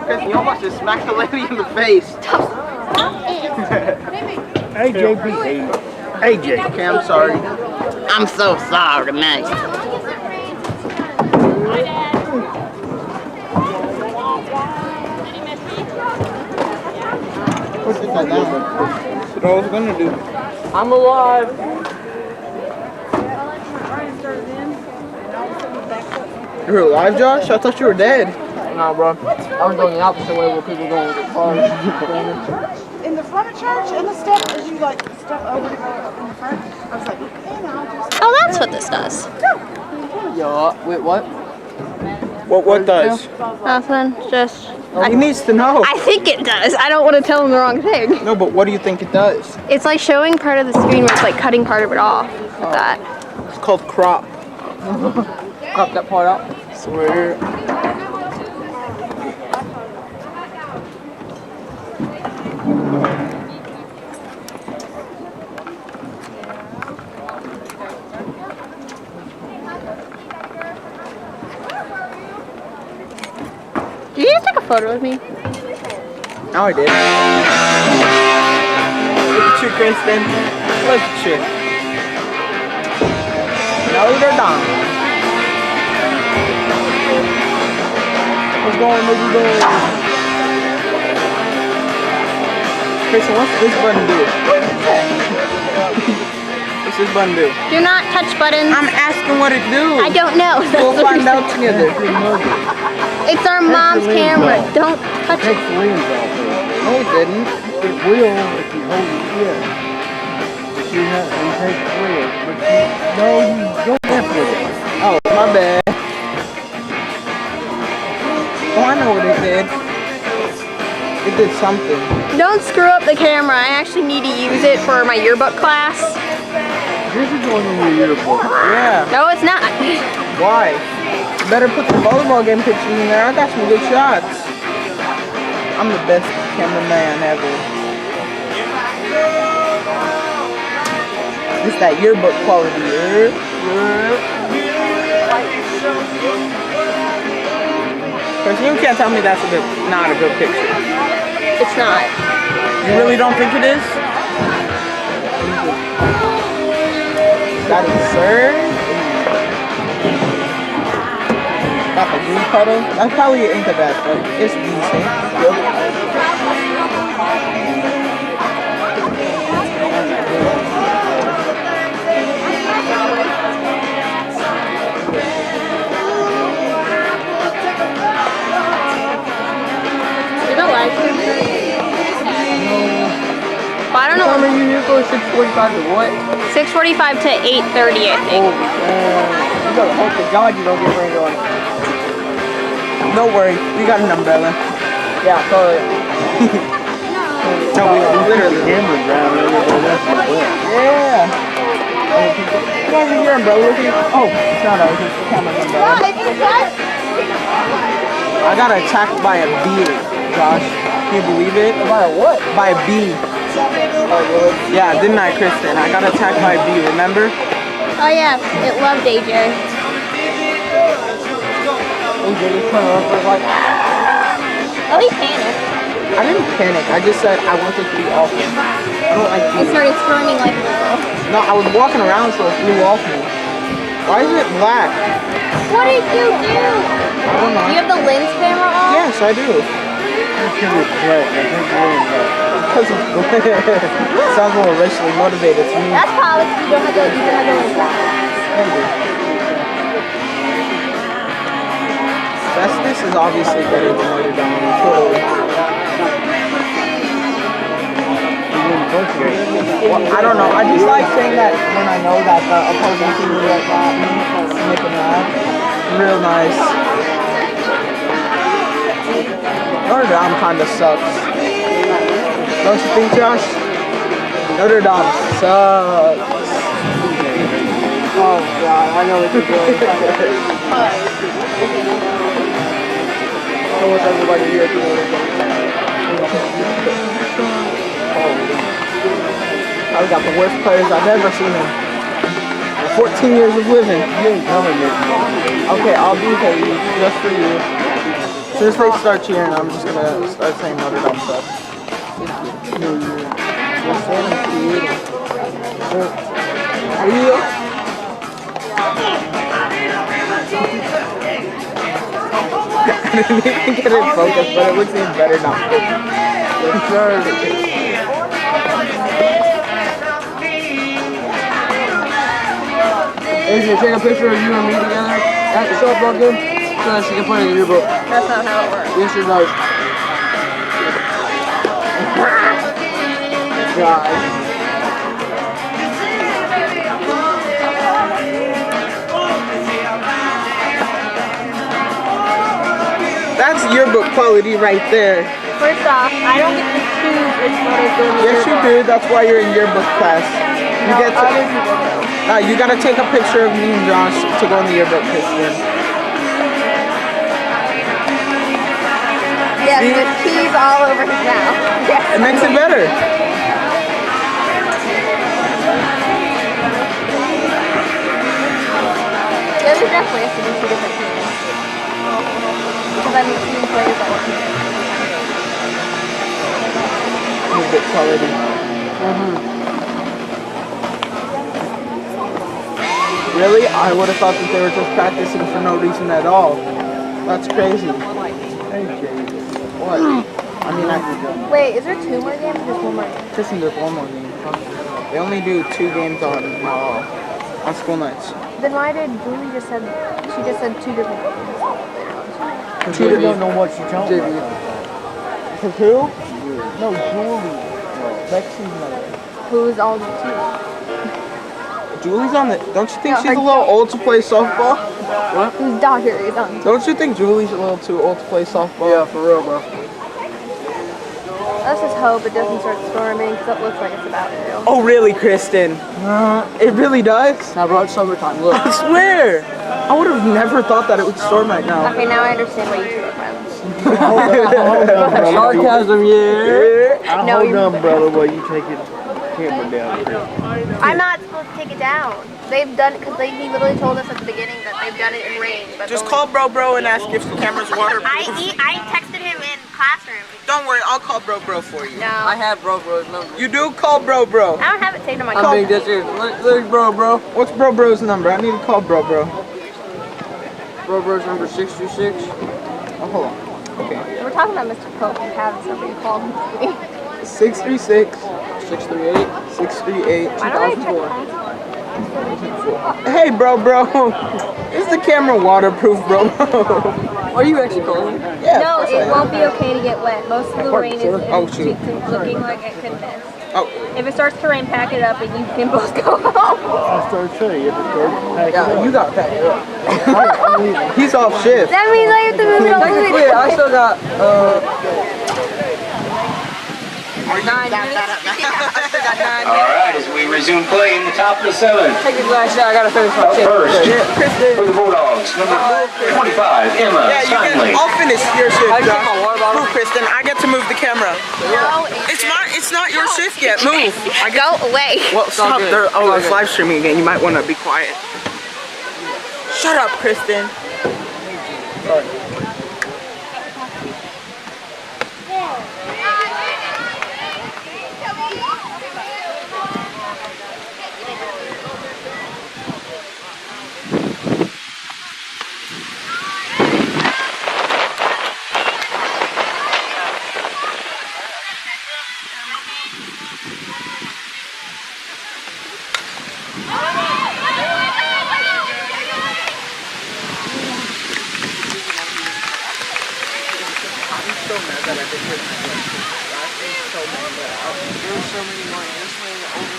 Chris, you almost just smacked the lady in the face. AJ behave. AJ. Okay, I'm sorry. I'm so sorry, mate. Push it down. That's what I was gonna do. I'm alive. You're alive, Josh? I thought you were dead. Nah, bro. I was going the opposite way where people going with their cars. In the front of church, in the step, as you like step over to go up in the front, I was like, okay, now just. Oh, that's what this does. Go. Yo, wait, what? What does? Nothing. Just. He needs to know. I think it does. I don't want to tell him the wrong thing. No, but what do you think it does? It's like showing part of the screen where it's like cutting part of it off. With that. It's called crop. Crop that part out. Swear. Did you just take a photo with me? No, I did. Look at you, Kristen. Look at you. Notre Dame. What's going on, Notre Dame? Kristen, what's this button do? What's this button do? Do not touch buttons. I'm asking what it do. I don't know. We'll find out together. It's our mom's camera. Don't touch it. the lens off of it. No, it didn't. It will if you hold it in. But you have to take the lens. But you don't mess with it. Oh, my bad. Oh, I know what it did. It did something. Don't screw up the camera. I actually need to use it for my yearbook class. This is going in your yearbook. Yeah. No, it's not. Why? You better put the volleyball game pictures in there. I got some good shots. I'm the best cameraman ever. It's that yearbook quality. Because you can't tell me that's not a good picture. It's not. You really don't think it is? That is sir. Got the green puddle. That probably ain't the best, but it's decent. Is it live stream? Well, I don't know. How many you here for? 6:45 to what? 6:45 to 8:30, I think. You gotta hope to God you don't get rained on. Don't worry, we got an umbrella. Yeah, sorry. No, we literally. Cameras around there, that's the point. Yeah. You guys have your umbrella with you? Oh, it's not ours, it's the camera's umbrella. I got attacked by a bee, Josh. Can you believe it? By a what? By a bee. Oh, really? Yeah, didn't I, Kristen? I got attacked by a bee, remember? Oh yeah, it loved AJ. AJ just turned around and was like, Oh, he panicked. I didn't panic. I just said I want it to be off me. I don't like He bees. started screaming like a girl. No, I was walking around so it flew off me. Why is it black? What did you do? I don't know. You have the lens camera on? Yes, I do. Because sounds a little racially motivated to me. That's probably because you don't have the lens camera. Festus is obviously better than Notre Dame. Totally. Well, I don't know. I just like saying that when I know that the opposing team is like that. Make it mad. Real nice. Notre Dame kind of sucks. Don't you think, Josh? Notre Dame sucks. oh God, I know what you're doing. I want everybody here to know I've got the worst players I've ever seen in 14 years of living. You ain't coming yet. Okay, I'll be here just for you. As soon as they start cheering, I'm just gonna start saying Notre Dame sucks. Are you? I didn't even get it focused, but it looks even better now. AJ, take a picture of you and me together at the softball game so that she can put it in your book. That's not how it works. Yes, it does. God. yearbook quality right there. First off, I don't get to choose which photos go in the Yes, you do. That's why you're in yearbook class. You No, get to. other people do. You gotta take a picture of me and Josh to go in the yearbook, Kristen. Yes, with cheese all over his mouth. Yes. It makes it better. Those are definitely has to be two different teams. Because I'm a team players on one team. Yearbook quality. Really? I would have thought that they were just practicing for no reason at all. That's crazy. What? I mean, Wait, is there 2 more games or just 1 more game? just there's one more game. They only do 2 games on school nights. Then why did Julie just said, she just said 2 different games? Julie don't know what she's talking about. For who? No, Julie. Lexi's mother. Who's all the 2? Julie's on the. Don't you think No, she's a her little old to play softball? What? Whose daughter is on? Don't you think Julie's a little too old to play softball? Yeah, for real, bro. Let's just hope it doesn't start storming because it looks like it's about to. Oh, really, Kristen? It really does? Now, bro, it's summertime. Look. I swear! I would have never thought that it would storm right now. Okay, now I understand why you 2 are friends. Sarcasm, yeah. No, Hold you're on, brother, while you take your camera down. I'm not supposed to take it down. They've done it because he literally told us at the beginning that they've done it in rain. But Just call bro and ask if the camera's waterproof. I texted him in classroom. Don't worry, I'll call bro for you. No. I have bro's number. You do? Call bro. I don't have it saved on my How phone. big this is? Look, bro. What's bro's number? I need to call bro. Bro's number 626. Oh, hold on. Okay. We're talking about Mr. Pope and having somebody call him to me. 636 638 638 Why don't I check 2004. Hey, bro. Is the camera waterproof, bro? Are you actually calling? Yeah. No, it won't be okay to get wet. Most of the rain is looking like it could miss. Oh. If it starts to rain, pack it up and you can both go home. I started saying, if it starts packing Yeah, you got that. He's off shift. That means I have to move it all the way. Technically, I still got, Alright, as we resume play in the top of the 7th. Take his last shot, I gotta finish my shit. First, for the Bulldogs, number 25, Emma Steinley. I'll finish your shift, I just Josh. got my water bottle. Move, Kristen. I get to move the camera. No, It's not your shift yet. Move. Go away. Well, stop. It's live streaming again. You might want to be quiet. Shut up, Kristen. Sorry.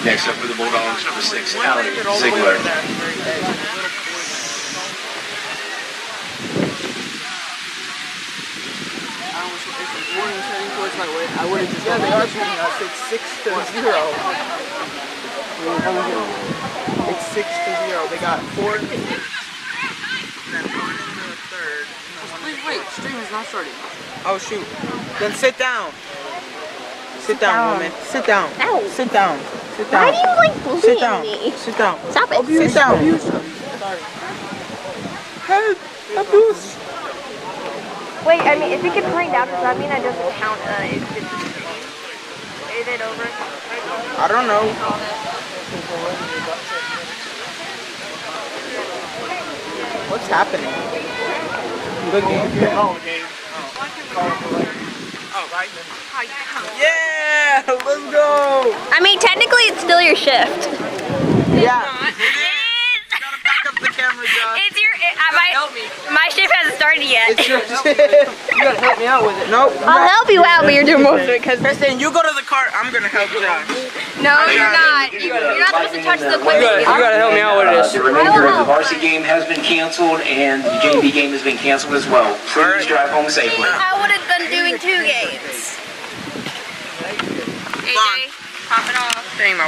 Next up for the Bulldogs, number 6, Allie Ziegler. I would have just. Yeah, they are shooting us. It's 6-0. It's 6-0. They got 4. And then 1 in the third. Please wait, stream is not starting. Oh shoot. Then sit down. Sit down, woman. Sit down. Ow. Sit down. Sit down. Why do you like bullying Sit down. me? Sit down. Stop it. Sit down. Sorry. Help. Abuse. Wait, I mean, if it can find out, does that mean I just count is it over? I don't know. What's happening? Good game. Oh, game. Oh, right. Yeah, let's go. I mean, technically, it's still your shift. Yeah. It is. Gotta back up the camera, Josh. My shift hasn't started yet. It's your shift. You gotta help me out with it. Nope. I'll help you out, but you're doing most of it because. Kristen, you go to the cart. I'm gonna help Josh. No, you're not. You're not supposed to touch the equipment. You gotta help me out with this. The remainder of the varsity game has been canceled, and the JV game has been canceled as well. Please drive home safely. I would have been doing 2 games. AJ, pop it off. Dang, my